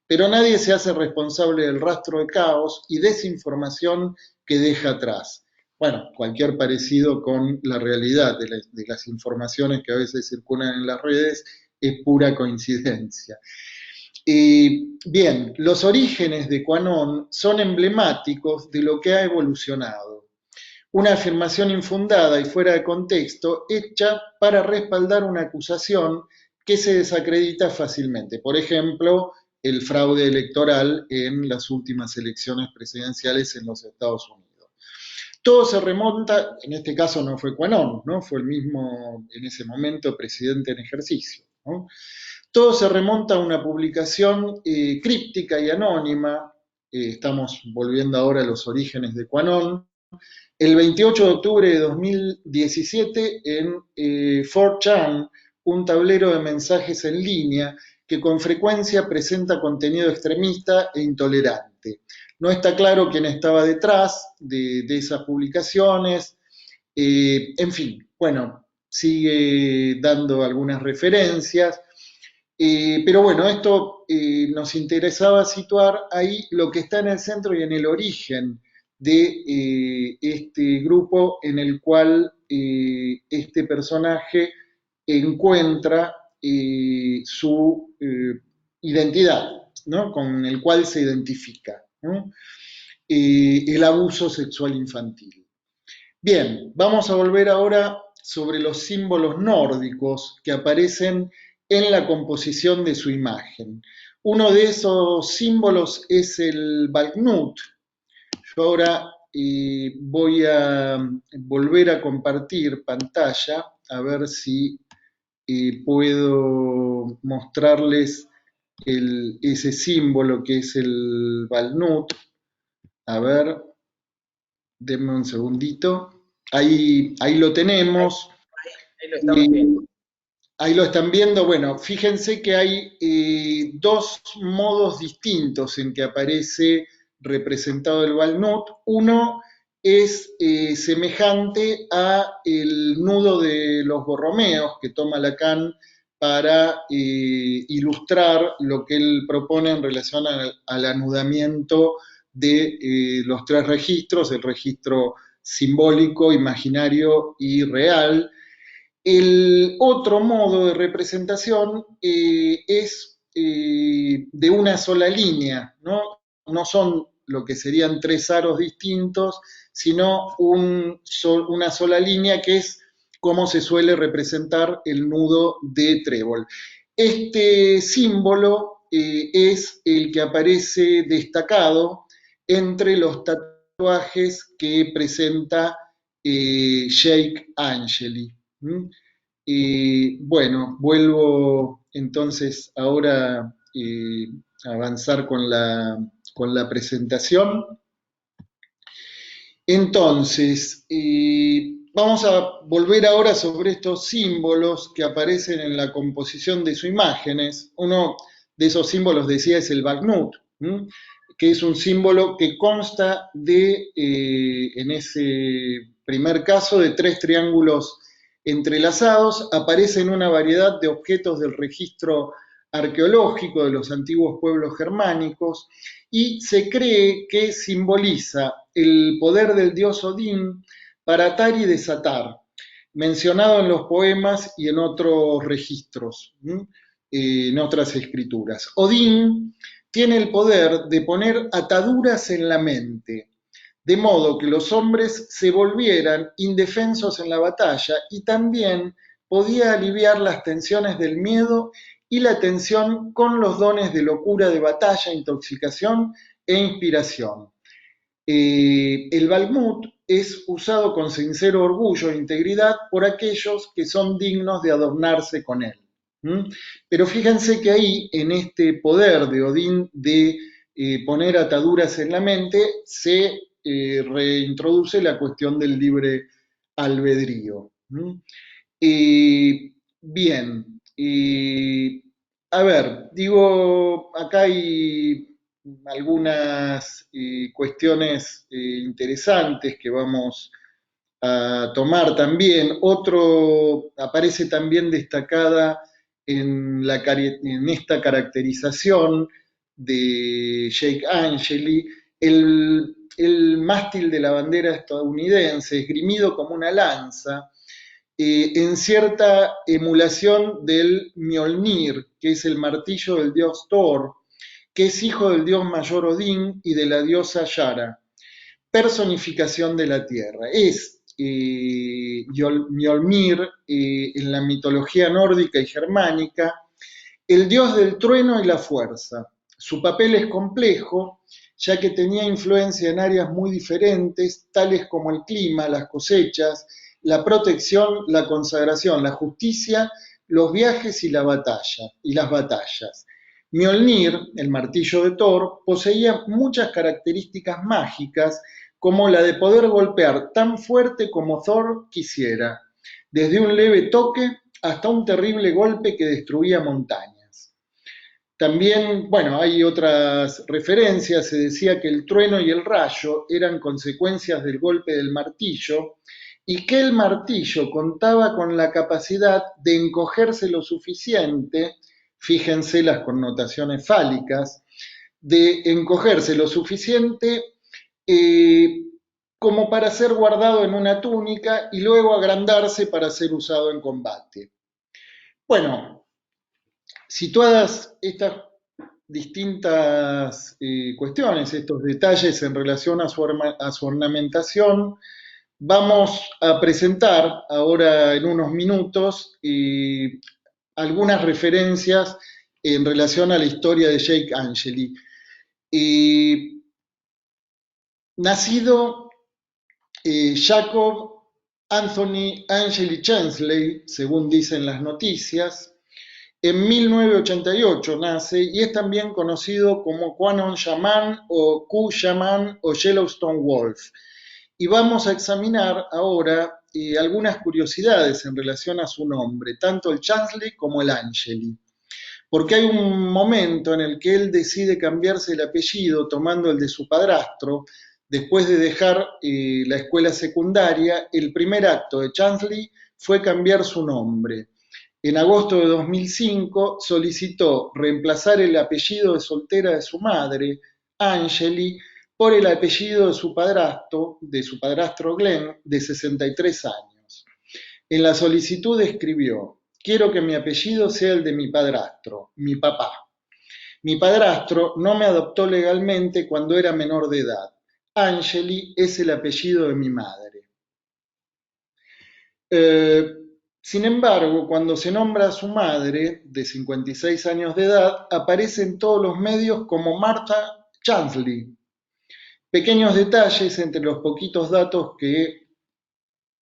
Pero nadie se hace responsable del rastro de caos y desinformación que deja atrás. Bueno, cualquier parecido con la realidad de las informaciones que a veces circulan en las redes es pura coincidencia. Bien, los orígenes de QAnon son emblemáticos de lo que ha evolucionado. Una afirmación infundada y fuera de contexto hecha para respaldar una acusación que se desacredita fácilmente. Por ejemplo, el fraude electoral en las últimas elecciones presidenciales en los Estados Unidos. Todo se remonta, en este caso no fue QAnon, ¿no? Fue el mismo, en ese momento, presidente en ejercicio, ¿no? Todo se remonta a una publicación críptica y anónima, estamos volviendo ahora a los orígenes de QAnon, el 28 de octubre de 2017 en 4chan, un tablero de mensajes en línea que con frecuencia presenta contenido extremista e intolerante. No está claro quién estaba detrás de esas publicaciones, en fin, bueno, sigue dando algunas referencias, pero bueno, esto nos interesaba situar ahí lo que está en el centro y en el origen de este grupo en el cual este personaje encuentra su identidad, ¿no? Con el cual se identifica, ¿no? El abuso sexual infantil. Bien, vamos a volver ahora sobre los símbolos nórdicos que aparecen en la composición de su imagen. Uno de esos símbolos es el Valknut. Yo ahora voy a volver a compartir pantalla, a ver si puedo mostrarles ese símbolo que es el Valknut. A ver, denme un segundito. Ahí lo tenemos. Ahí lo estamos viendo. Ahí lo están viendo. Bueno, fíjense que hay dos modos distintos en que aparece representado el Valknut. Uno es semejante a el nudo de los Borromeos que toma Lacan para ilustrar lo que él propone en relación al anudamiento de los tres registros, el registro simbólico, imaginario y real. El otro modo de representación es de una sola línea, ¿no? No son lo que serían tres aros distintos, sino una sola línea que es como se suele representar el nudo de trébol. Este símbolo es el que aparece destacado entre los tatuajes que presenta Jake Angeli. Bueno, vuelvo entonces ahora a avanzar con la presentación. Entonces, vamos a volver ahora sobre estos símbolos que aparecen en la composición de sus imágenes. Uno de esos símbolos, decía, es el Valknut, que es un símbolo que consta de, en ese primer caso, de tres triángulos entrelazados. Aparece en una variedad de objetos del registro arqueológico de los antiguos pueblos germánicos y se cree que simboliza el poder del dios Odín para atar y desatar, mencionado en los poemas y en otros registros, en otras escrituras. Odín tiene el poder de poner ataduras en la mente, de modo que los hombres se volvieran indefensos en la batalla y también podía aliviar las tensiones del miedo y la tensión con los dones de locura de batalla, intoxicación e inspiración. El Valknut es usado con sincero orgullo e integridad por aquellos que son dignos de adornarse con él. Pero fíjense que ahí, en este poder de Odín de poner ataduras en la mente, se reintroduce la cuestión del libre albedrío. Bien, a ver, digo, acá hay algunas cuestiones interesantes que vamos a tomar también. Otro aparece también destacada en esta caracterización de Jake Angeli, el mástil de la bandera estadounidense, esgrimido como una lanza, en cierta emulación del Mjolnir, que es el martillo del dios Thor, que es hijo del dios mayor Odín y de la diosa Yara, personificación de la tierra. Es Mjolnir, en la mitología nórdica y germánica, el dios del trueno y la fuerza. Su papel es complejo, ya que tenía influencia en áreas muy diferentes, tales como el clima, las cosechas, la protección, la consagración, la justicia, los viajes y las batallas. Mjolnir, el martillo de Thor, poseía muchas características mágicas, como la de poder golpear tan fuerte como Thor quisiera, desde un leve toque hasta un terrible golpe que destruía montañas. También, bueno, hay otras referencias. Se decía que el trueno y el rayo eran consecuencias del golpe del martillo y que el martillo contaba con la capacidad de encogerse lo suficiente, fíjense las connotaciones fálicas, de encogerse lo suficiente como para ser guardado en una túnica y luego agrandarse para ser usado en combate. Bueno, situadas estas distintas cuestiones, estos detalles en relación a su ornamentación, vamos a presentar ahora en unos minutos algunas referencias en relación a la historia de Jake Angeli. Nacido Jacob Anthony Angeli Chansley, según dicen las noticias, en 1988 nace y es también conocido como Quanon Shaman o Q Shaman o Yellowstone Wolf. Y vamos a examinar ahora algunas curiosidades en relación a su nombre, tanto el Chansley como el Angeli. Porque hay un momento en el que él decide cambiarse el apellido tomando el de su padrastro. Después de dejar la escuela secundaria, el primer acto de Chansley fue cambiar su nombre. En agosto de 2005 solicitó reemplazar el apellido de soltera de su madre, Angeli, por el apellido de su padrastro Glenn, de 63 años. En la solicitud escribió: quiero que mi apellido sea el de mi padrastro, mi papá. Mi padrastro no me adoptó legalmente cuando era menor de edad. Angeli es el apellido de mi madre. Sin embargo, cuando se nombra a su madre, de 56 años de edad, aparece en todos los medios como Martha Chansley. Pequeños detalles entre los poquitos datos que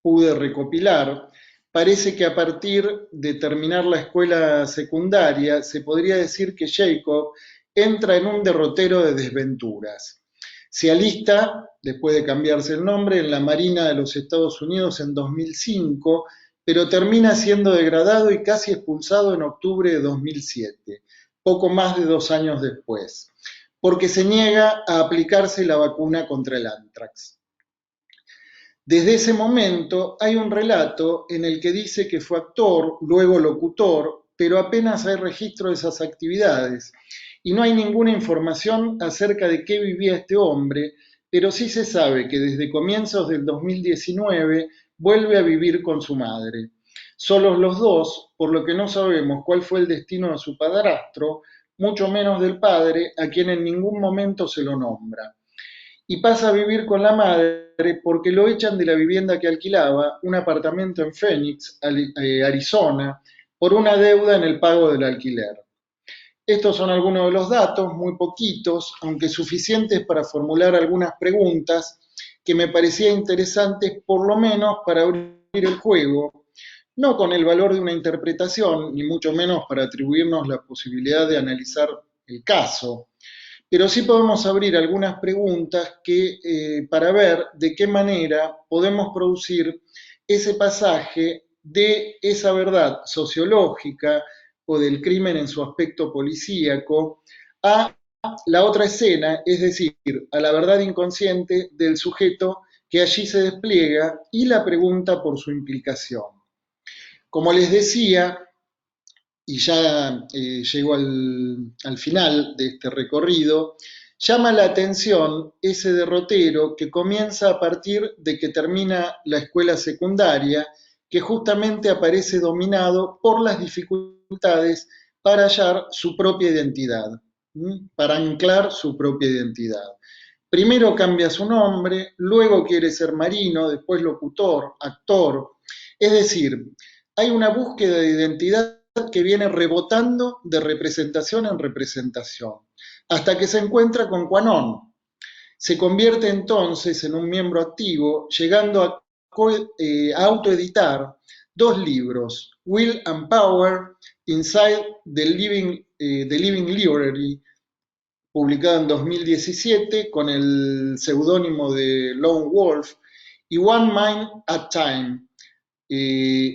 pude recopilar. Parece que a partir de terminar la escuela secundaria, se podría decir que Jacob entra en un derrotero de desventuras. Se alista, después de cambiarse el nombre, en la Marina de los Estados Unidos en 2005, pero termina siendo degradado y casi expulsado en octubre de 2007, poco más de 2 años después, porque se niega a aplicarse la vacuna contra el anthrax. Desde ese momento hay un relato en el que dice que fue actor, luego locutor, pero apenas hay registro de esas actividades y no hay ninguna información acerca de qué vivía este hombre, pero sí se sabe que desde comienzos del 2019 vuelve a vivir con su madre. Solos los dos, por lo que no sabemos cuál fue el destino de su padrastro, mucho menos del padre, a quien en ningún momento se lo nombra. Y pasa a vivir con la madre porque lo echan de la vivienda que alquilaba, un apartamento en Phoenix, Arizona, por una deuda en el pago del alquiler. Estos son algunos de los datos, muy poquitos, aunque suficientes para formular algunas preguntas que me parecían interesantes, por lo menos para abrir el juego, no con el valor de una interpretación, ni mucho menos para atribuirnos la posibilidad de analizar el caso, pero sí podemos abrir algunas preguntas para ver de qué manera podemos producir ese pasaje de esa verdad sociológica o del crimen en su aspecto policíaco a la otra escena, es decir, a la verdad inconsciente del sujeto que allí se despliega y la pregunta por su implicación. Como les decía, y ya llego al final de este recorrido, llama la atención ese derrotero que comienza a partir de que termina la escuela secundaria, que justamente aparece dominado por las dificultades para hallar su propia identidad, para anclar su propia identidad. Primero cambia su nombre, luego quiere ser marino, después locutor, actor. Es decir, hay una búsqueda de identidad que viene rebotando de representación en representación, hasta que se encuentra con Quanon. Se convierte entonces en un miembro activo, llegando a autoeditar 2 libros, Will and Power, Inside the Living Library, publicado en 2017 con el seudónimo de Lone Wolf, y One Mind at Time,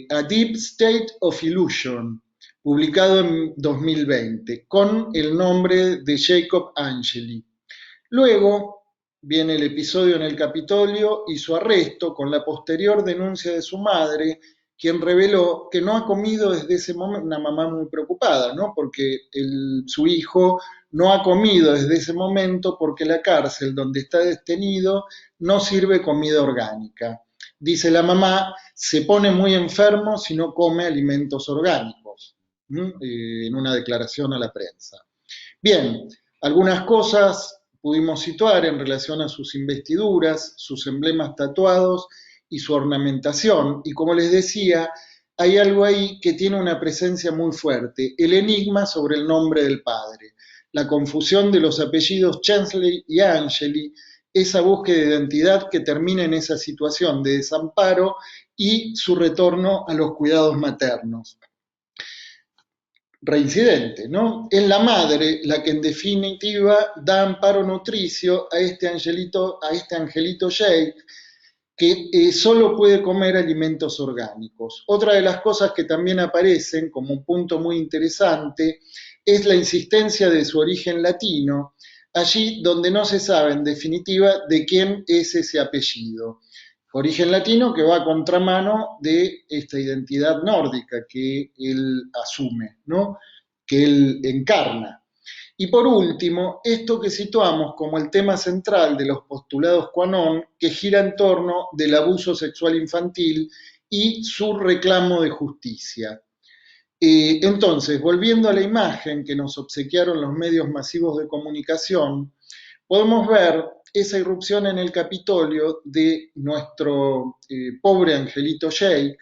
A Deep State of Illusion, publicado en 2020, con el nombre de Jacob Angeli. Luego viene el episodio en el Capitolio y su arresto con la posterior denuncia de su madre, quien reveló que no ha comido desde ese momento, una mamá muy preocupada, ¿no? Porque su hijo no ha comido desde ese momento porque la cárcel donde está detenido no sirve comida orgánica. Dice la mamá, se pone muy enfermo si no come alimentos orgánicos, en una declaración a la prensa. Bien, algunas cosas pudimos situar en relación a sus investiduras, sus emblemas tatuados y su ornamentación. Y como les decía, hay algo ahí que tiene una presencia muy fuerte, el enigma sobre el nombre del padre, la confusión de los apellidos Chansley y Angeli, esa búsqueda de identidad que termina en esa situación de desamparo y su retorno a los cuidados maternos. Reincidente, ¿no? Es la madre la que en definitiva da amparo nutricio a este angelito Jake, que solo puede comer alimentos orgánicos. Otra de las cosas que también aparecen como un punto muy interesante es la insistencia de su origen latino, allí donde no se sabe en definitiva de quién es ese apellido. Origen latino que va a contramano de esta identidad nórdica que él asume, ¿no? Que él encarna. Y por último, esto que situamos como el tema central de los postulados Quanon, que gira en torno del abuso sexual infantil y su reclamo de justicia. Entonces, volviendo a la imagen que nos obsequiaron los medios masivos de comunicación, podemos ver esa irrupción en el Capitolio de nuestro pobre angelito Jake,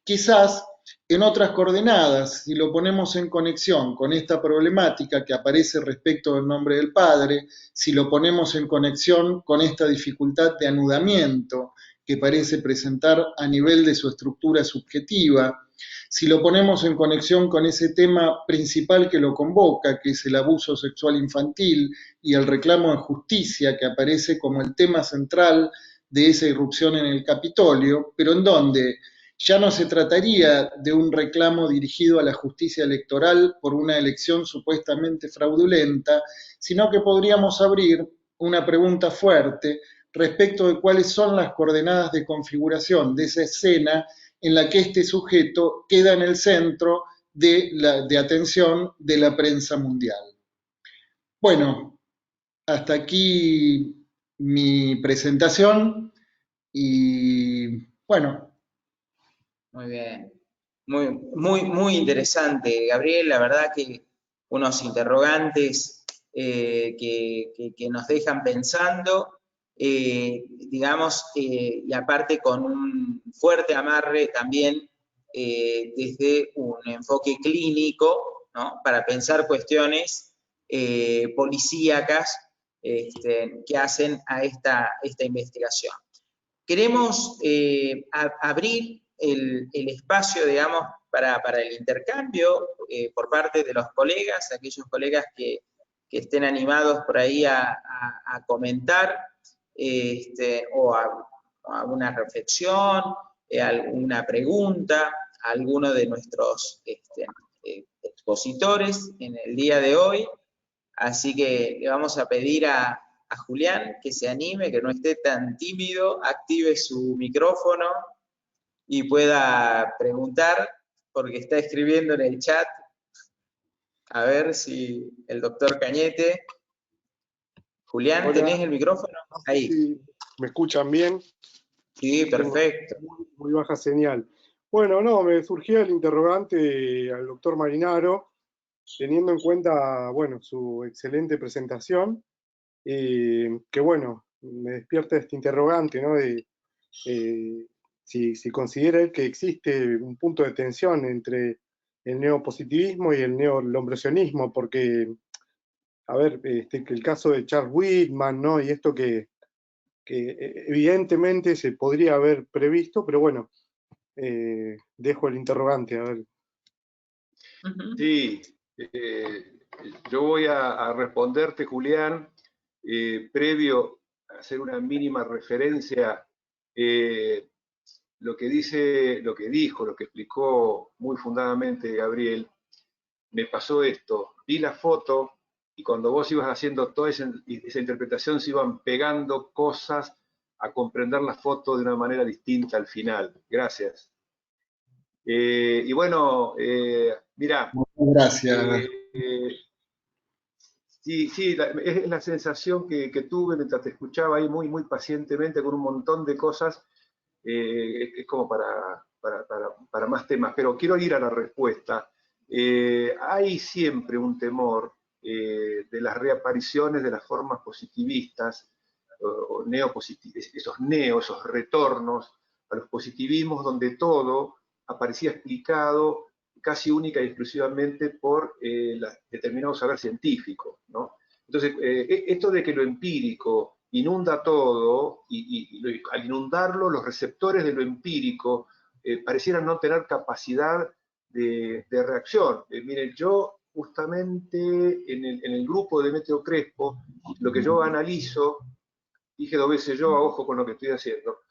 quizás en otras coordenadas, si lo ponemos en conexión con esta problemática que aparece respecto del nombre del padre, si lo ponemos en conexión con esta dificultad de anudamiento que parece presentar a nivel de su estructura subjetiva, si lo ponemos en conexión con ese tema principal que lo convoca, que es el abuso sexual infantil y el reclamo de justicia que aparece como el tema central de esa irrupción en el Capitolio, pero en donde ya no se trataría de un reclamo dirigido a la justicia electoral por una elección supuestamente fraudulenta, sino que podríamos abrir una pregunta fuerte respecto de cuáles son las coordenadas de configuración de esa escena en la que este sujeto queda en el centro de atención de la prensa mundial. Bueno, hasta aquí mi presentación y bueno. Muy bien, muy interesante, Gabriel, la verdad que unos interrogantes que nos dejan pensando, digamos, y aparte con un fuerte amarre también desde un enfoque clínico, ¿no? Para pensar cuestiones policíacas que hacen a esta investigación. Queremos abrir el espacio, digamos, para el intercambio por parte de los colegas, aquellos colegas que estén animados por ahí a comentar o alguna reflexión, alguna pregunta a alguno de nuestros expositores en el día de hoy. Así que le vamos a pedir a a Julián que se anime, que no esté tan tímido, active su micrófono y pueda preguntar, porque está escribiendo en el chat. A ver si el doctor Cañete. Julián, Hola. ¿tenés el micrófono? Ahí. Sí, ¿me escuchan bien? Sí, perfecto. Muy baja señal. Bueno, no, me surgía el interrogante al doctor Marinaro, teniendo en cuenta, bueno, su excelente presentación, que bueno, me despierta este interrogante, ¿no? De si considera él que existe un punto de tensión entre el neopositivismo y el neolombrosianismo, porque, a ver, que el caso de Charles Whitman, ¿no? Y esto que evidentemente se podría haber previsto, pero bueno, dejo el interrogante, a ver. Sí, yo voy a responderte, Julián, previo a hacer una mínima referencia, lo que dijo, lo que explicó muy fundadamente Gabriel. Me pasó esto, vi la foto y cuando vos ibas haciendo toda esa interpretación se iban pegando cosas a comprender la foto de una manera distinta al final. Gracias. Y bueno, mirá. Muchas gracias. Sí, es la sensación que tuve mientras te escuchaba ahí muy pacientemente con un montón de cosas. Es como para más temas, pero quiero ir a la respuesta. Hay siempre un temor de las reapariciones de las formas positivistas, o esos retornos a los positivismos donde todo aparecía explicado casi única y exclusivamente por determinado saber científico, ¿no? Entonces, esto de que lo empírico inunda todo, y al inundarlo, los receptores de lo empírico parecieran no tener capacidad de reacción. Miren, yo justamente en el grupo de Demetrio Crespo, lo que yo analizo, dije 2 veces yo, a ojo con lo que estoy haciendo,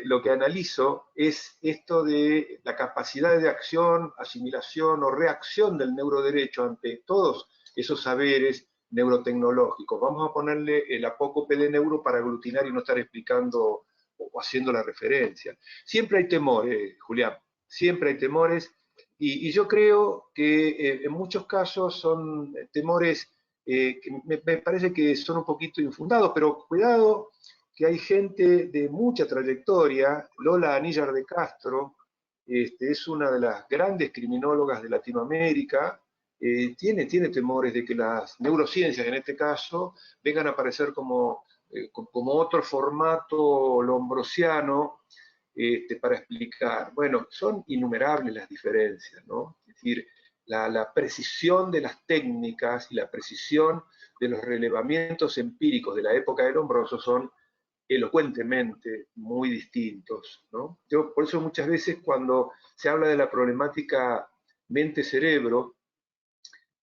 lo que analizo es esto de la capacidad de acción, asimilación o reacción del neuroderecho ante todos esos saberes neurotecnológicos. Vamos a ponerle el apócope de neuro para aglutinar y no estar explicando o haciendo la referencia. Siempre hay temores, Julián, siempre hay temores, y yo creo que en muchos casos son temores que me parece que son un poquito infundados, pero cuidado que hay gente de mucha trayectoria. Lola Anillar de Castro es una de las grandes criminólogas de Latinoamérica, tiene temores de que las neurociencias, en este caso, vengan a aparecer como otro formato lombrosiano para explicar. Bueno, son innumerables las diferencias, ¿no? Es decir, la precisión de las técnicas y la precisión de los relevamientos empíricos de la época del Lombroso son elocuentemente muy distintos, ¿no? Yo, por eso muchas veces cuando se habla de la problemática mente-cerebro,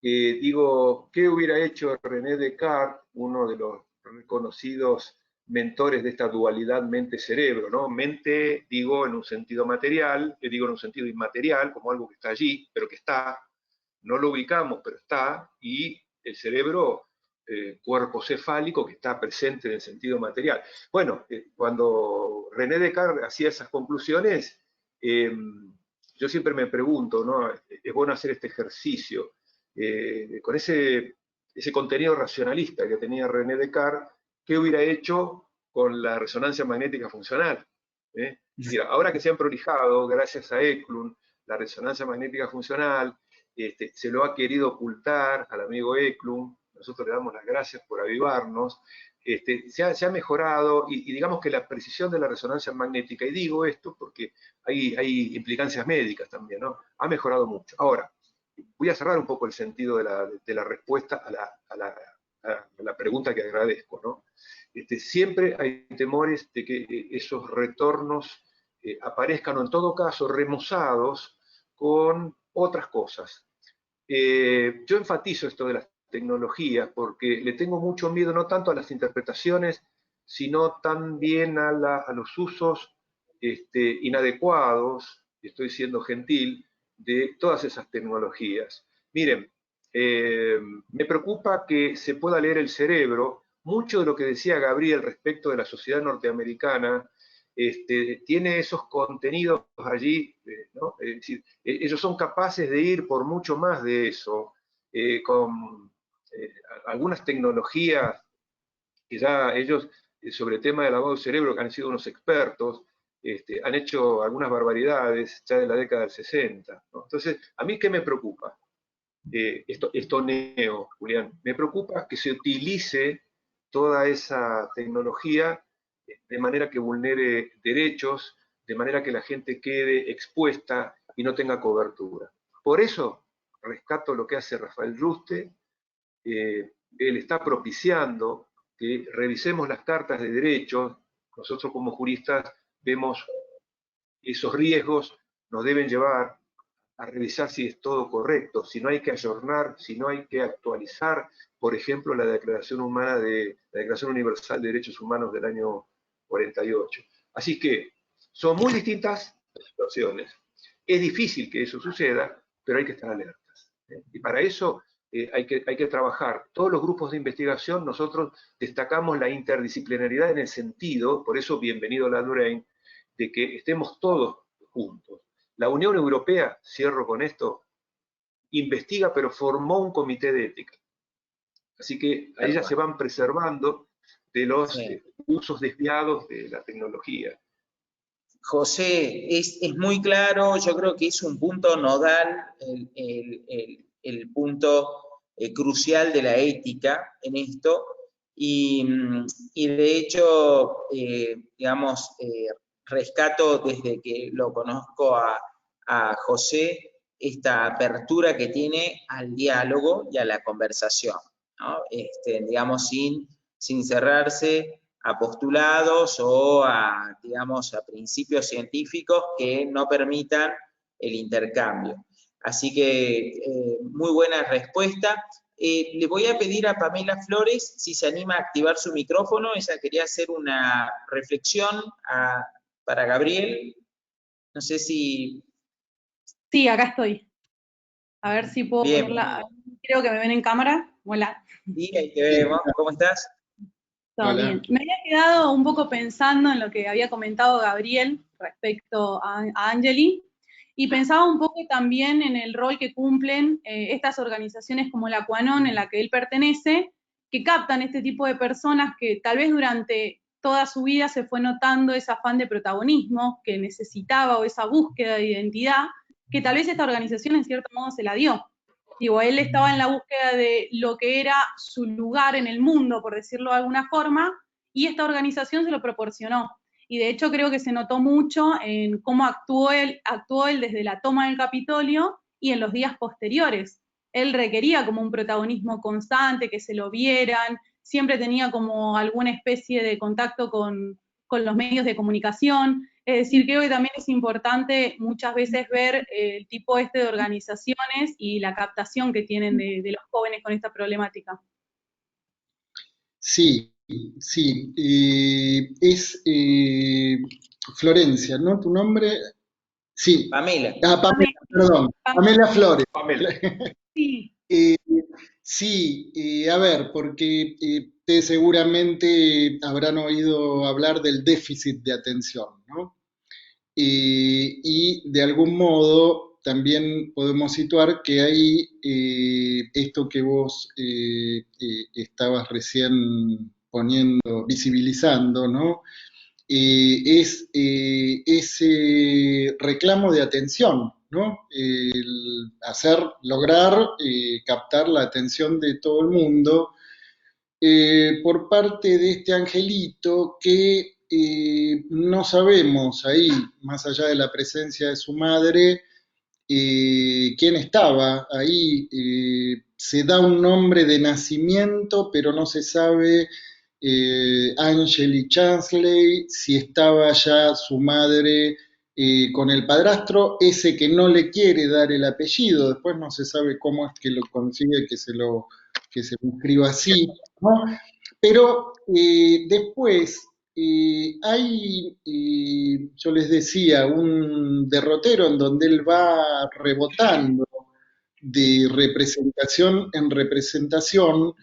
digo, ¿qué hubiera hecho René Descartes, uno de los reconocidos mentores de esta dualidad mente-cerebro, ¿no? Mente, digo, en un sentido material, digo en un sentido inmaterial, como algo que está allí, pero que está, no lo ubicamos, pero está, y el cerebro, cuerpo cefálico, que está presente en el sentido material. Bueno, cuando René Descartes hacía esas conclusiones, yo siempre me pregunto, ¿no? Es bueno hacer este ejercicio, con ese contenido racionalista que tenía René Descartes, ¿qué hubiera hecho con la resonancia magnética funcional? Es decir, ahora que se han prolijado, gracias a Eklund, la resonancia magnética funcional, se lo ha querido ocultar al amigo Eklund, nosotros le damos las gracias por avivarnos, se ha mejorado, y digamos que la precisión de la resonancia magnética, y digo esto porque hay implicancias médicas también, ¿no? Ha mejorado mucho. Ahora, voy a cerrar un poco el sentido de la respuesta a la pregunta que agradezco, ¿no? Siempre hay temores de que esos retornos aparezcan, o en todo caso remozados con otras cosas. Yo enfatizo esto de las tecnologías porque le tengo mucho miedo no tanto a las interpretaciones, sino también a los usos inadecuados, estoy siendo gentil, de todas esas tecnologías. Miren, me preocupa que se pueda leer el cerebro mucho de lo que decía Gabriel respecto de la sociedad norteamericana, tiene esos contenidos allí, ¿no? Es decir, ellos son capaces de ir por mucho más de eso, con algunas tecnologías que ya ellos, sobre el tema del lavado de cerebro, que han sido unos expertos, han hecho algunas barbaridades ya de la década del 60, ¿no? Entonces, ¿a mí qué me preocupa? Esto neo, Julián, me preocupa que se utilice toda esa tecnología de manera que vulnere derechos, de manera que la gente quede expuesta y no tenga cobertura. Por eso rescato lo que hace Rafael Yuste. Él está propiciando que revisemos las cartas de derechos. Nosotros como juristas vemos esos riesgos, nos deben llevar a revisar si es todo correcto, si no hay que ayornar, si no hay que actualizar, por ejemplo, la Declaración Universal de Derechos Humanos del año 48. Así que son muy distintas las situaciones. Es difícil que eso suceda, pero hay que estar alertas. Y para eso hay que trabajar. Todos los grupos de investigación, nosotros destacamos la interdisciplinaridad en el sentido, por eso bienvenido a la DUREIN, de que estemos todos juntos. La Unión Europea, cierro con esto, investiga, pero formó un comité de ética. Así que ahí ya se van preservando de los usos desviados de la tecnología. José, es muy claro, yo creo que es un punto nodal, el punto crucial de la ética en esto, y de hecho, digamos, rescato desde que lo conozco a José esta apertura que tiene al diálogo y a la conversación, ¿no? Digamos, sin cerrarse a postulados o a, digamos, a principios científicos que no permitan el intercambio. Así que muy buena respuesta. Le voy a pedir a Pamela Flores si se anima a activar su micrófono. Ella quería hacer una reflexión para Gabriel. No sé si... Sí, acá estoy. A ver si puedo ponerla. Creo que me ven en cámara. Hola. Sí, ahí te vemos. ¿Cómo estás? Todo bien. Me había quedado un poco pensando en lo que había comentado Gabriel respecto a Angeli, y pensaba un poco también en el rol que cumplen estas organizaciones como la QAnon, en la que él pertenece, que captan este tipo de personas que tal vez durante toda su vida se fue notando ese afán de protagonismo que necesitaba, o esa búsqueda de identidad, que tal vez esta organización en cierto modo se la dio. Digo, él estaba en la búsqueda de lo que era su lugar en el mundo, por decirlo de alguna forma, y esta organización se lo proporcionó. Y de hecho creo que se notó mucho en cómo actuó él desde la toma del Capitolio y en los días posteriores. Él requería como un protagonismo constante, que se lo vieran, siempre tenía como alguna especie de contacto con los medios de comunicación. Es decir, creo que también es importante muchas veces ver el tipo de organizaciones y la captación que tienen de los jóvenes con esta problemática. Sí, sí. Es Florencia, ¿no? ¿Tu nombre? Sí. Pamela. Pamela, perdón. Pamela Flores. Pamela. Sí. Sí, a ver, porque ustedes seguramente habrán oído hablar del déficit de atención, ¿no? Y de algún modo también podemos situar que hay esto que vos estabas recién visibilizando, ¿no? Es ese reclamo de atención, ¿no? El lograr captar la atención de todo el mundo por parte de este angelito que no sabemos ahí, más allá de la presencia de su madre, quién estaba ahí. Se da un nombre de nacimiento, pero no se sabe Angeli Chansley, si estaba ya su madre con el padrastro, ese que no le quiere dar el apellido, después no se sabe cómo es que lo consigue que se lo escriba así, ¿no? Pero después hay, yo les decía, un derrotero en donde él va rebotando de representación en representación,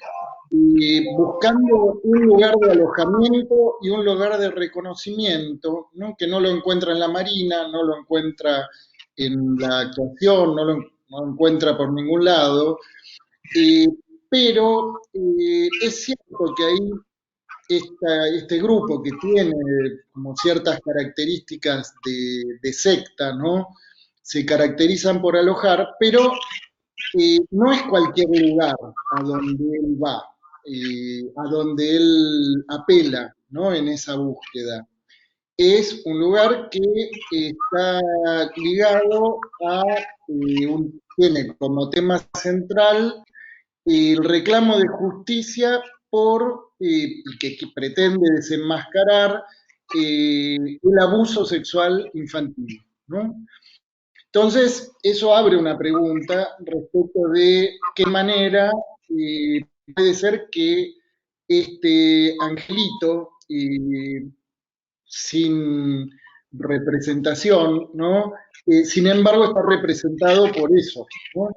buscando un lugar de alojamiento y un lugar de reconocimiento, ¿no? Que no lo encuentra en la Marina, no lo encuentra en la actuación, no lo encuentra por ningún lado, pero es cierto que ahí este grupo que tiene como ciertas características de secta, ¿no? Se caracterizan por alojar, pero no es cualquier lugar a donde él va, a donde él apela, ¿no? En esa búsqueda. Es un lugar que está ligado a, tiene como tema central el reclamo de justicia que pretende desenmascarar el abuso sexual infantil, ¿no? Entonces, eso abre una pregunta respecto de qué manera puede ser que este angelito, sin representación, ¿no? Sin embargo, está representado por eso, ¿no?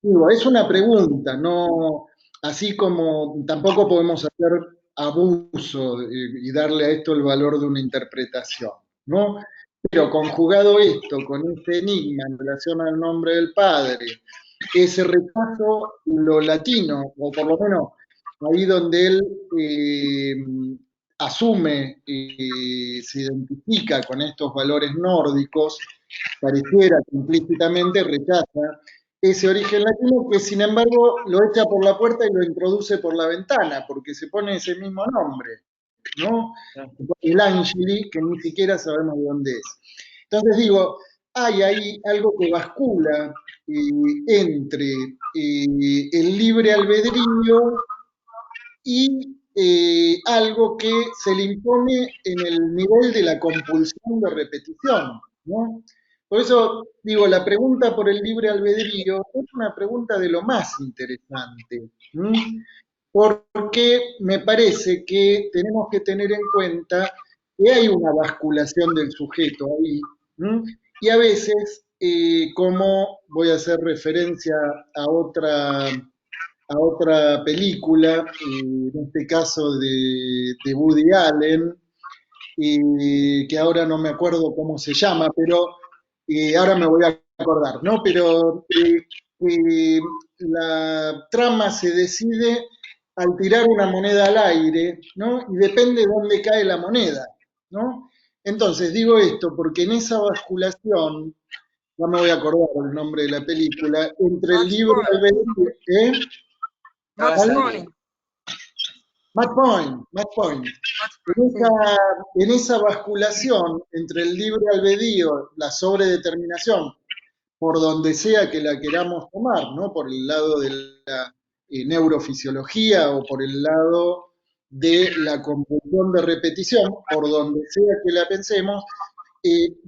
Digo, es una pregunta, no, así como tampoco podemos hacer abuso y darle a esto el valor de una interpretación, ¿no? Pero conjugado esto con este enigma en relación al nombre del Padre, ese rechazo lo latino, o por lo menos ahí donde él asume y se identifica con estos valores nórdicos, pareciera que implícitamente rechaza ese origen latino que sin embargo lo echa por la puerta y lo introduce por la ventana, porque se pone ese mismo nombre, ¿no? El Angeli, que ni siquiera sabemos de dónde es. Entonces digo, hay ahí algo que bascula entre el libre albedrío y algo que se le impone en el nivel de la compulsión de repetición, ¿no? Por eso digo, la pregunta por el libre albedrío es una pregunta de lo más interesante, porque me parece que tenemos que tener en cuenta que hay una basculación del sujeto ahí, y a veces, como voy a hacer referencia a otra película, en este caso de Woody Allen, que ahora no me acuerdo cómo se llama, pero ahora me voy a acordar, ¿no? Pero la trama se decide al tirar una moneda al aire, ¿no? Y depende de dónde cae la moneda, ¿no? Entonces digo esto porque en esa basculación, no me voy a acordar el nombre de la película, entre el libro albedrío, Match Point. En esa basculación entre el libre albedrío, la sobredeterminación, por donde sea que la queramos tomar, ¿no? Por el lado de la neurofisiología o por el lado de la compulsión de repetición, por donde sea que la pensemos,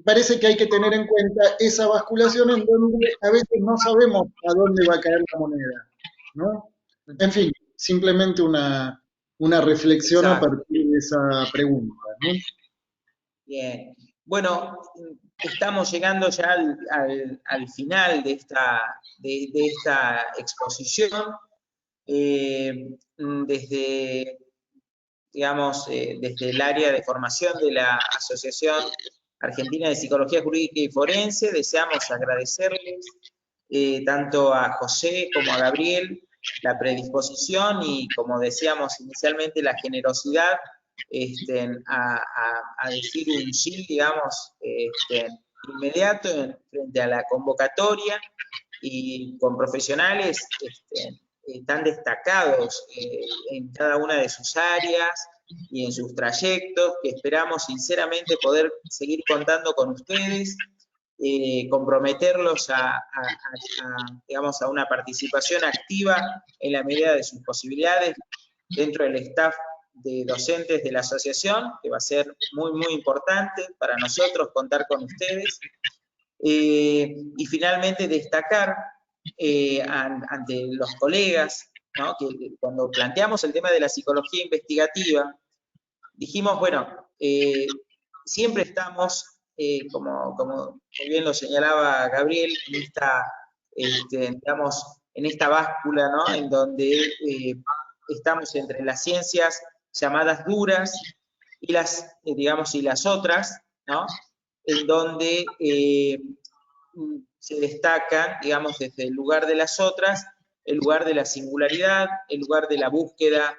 parece que hay que tener en cuenta esa basculación en donde a veces no sabemos a dónde va a caer la moneda, ¿no? En fin, simplemente una reflexión a partir de esa pregunta, ¿no? Bien. Bueno, estamos llegando ya al final de esta exposición. Desde el área de formación de la Asociación Argentina de Psicología Jurídica y Forense, deseamos agradecerles tanto a José como a Gabriel la predisposición y, como decíamos inicialmente, la generosidad a decir un sí, digamos, inmediato frente a la convocatoria, y con profesionales tan destacados en cada una de sus áreas y en sus trayectos, que esperamos sinceramente poder seguir contando con ustedes, comprometerlos digamos, a una participación activa en la medida de sus posibilidades dentro del staff de docentes de la asociación, que va a ser muy, muy importante para nosotros contar con ustedes. Y finalmente destacar ante los colegas, ¿no? Que cuando planteamos el tema de la psicología investigativa, dijimos, bueno, siempre estamos, como bien lo señalaba Gabriel, en esta, digamos, en esta báscula, ¿no? En donde estamos entre las ciencias llamadas duras y las, digamos, y las otras, ¿no? En donde se destacan, digamos, desde el lugar de las otras, el lugar de la singularidad, el lugar de la búsqueda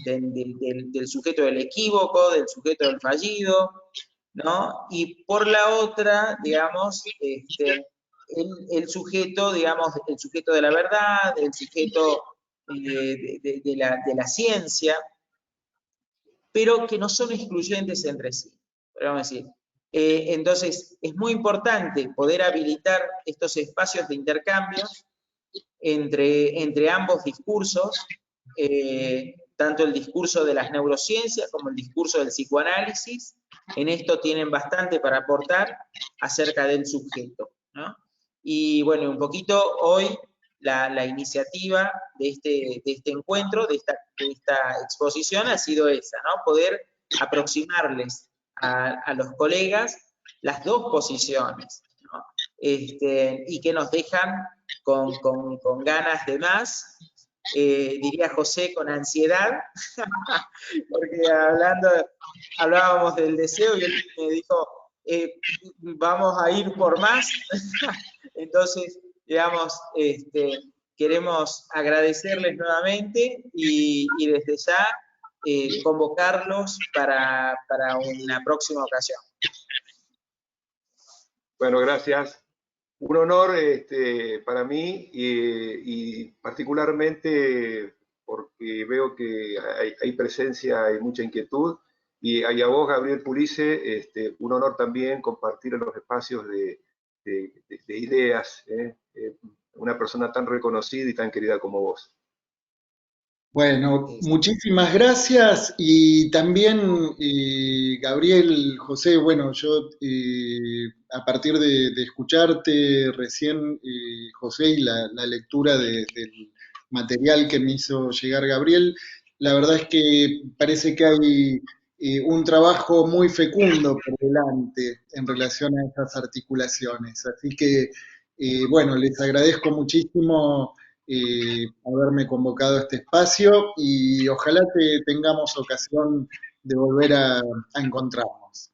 del sujeto del equívoco, del sujeto del fallido, ¿no? Y por la otra, digamos, el sujeto, digamos, el sujeto de la verdad, el sujeto de la ciencia, pero que no son excluyentes entre sí, podríamos decir. Entonces, es muy importante poder habilitar estos espacios de intercambios entre ambos discursos, tanto el discurso de las neurociencias como el discurso del psicoanálisis. En esto tienen bastante para aportar acerca del sujeto, ¿no? Y bueno, un poquito hoy la iniciativa de este encuentro, de esta exposición ha sido esa, ¿no? Poder aproximarles a los colegas las dos posiciones, ¿no? Y que nos dejan con ganas de más, diría José, con ansiedad, porque hablábamos del deseo y él me dijo, vamos a ir por más. Entonces, digamos, queremos agradecerles nuevamente y desde ya convocarlos para una próxima ocasión. Bueno, gracias. Un honor para mí y particularmente porque veo que hay presencia y mucha inquietud. Y a vos, Gabriel Pulice, un honor también compartir en los espacios de ideas, una persona tan reconocida y tan querida como vos. Bueno, muchísimas gracias y también, Gabriel, José, bueno, yo a partir de escucharte recién, José, y la lectura del material que me hizo llegar Gabriel, la verdad es que parece que hay un trabajo muy fecundo por delante en relación a esas articulaciones. Así que, bueno, les agradezco muchísimo haberme convocado a este espacio y ojalá que tengamos ocasión de volver a encontrarnos.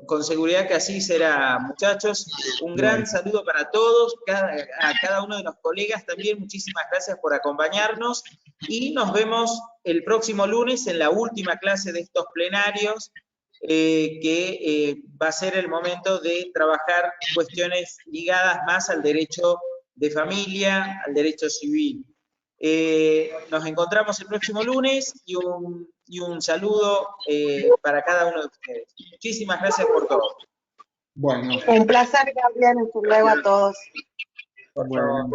Con seguridad que así será, muchachos. Un gran saludo para todos, a cada uno de los colegas también. Muchísimas gracias por acompañarnos y nos vemos el próximo lunes en la última clase de estos plenarios, que va a ser el momento de trabajar cuestiones ligadas más al derecho de familia, al derecho civil. Nos encontramos el próximo lunes y un saludo para cada uno de ustedes. Muchísimas gracias por todo. Bueno. Un placer, Gabriel, hasta luego a todos. Por favor.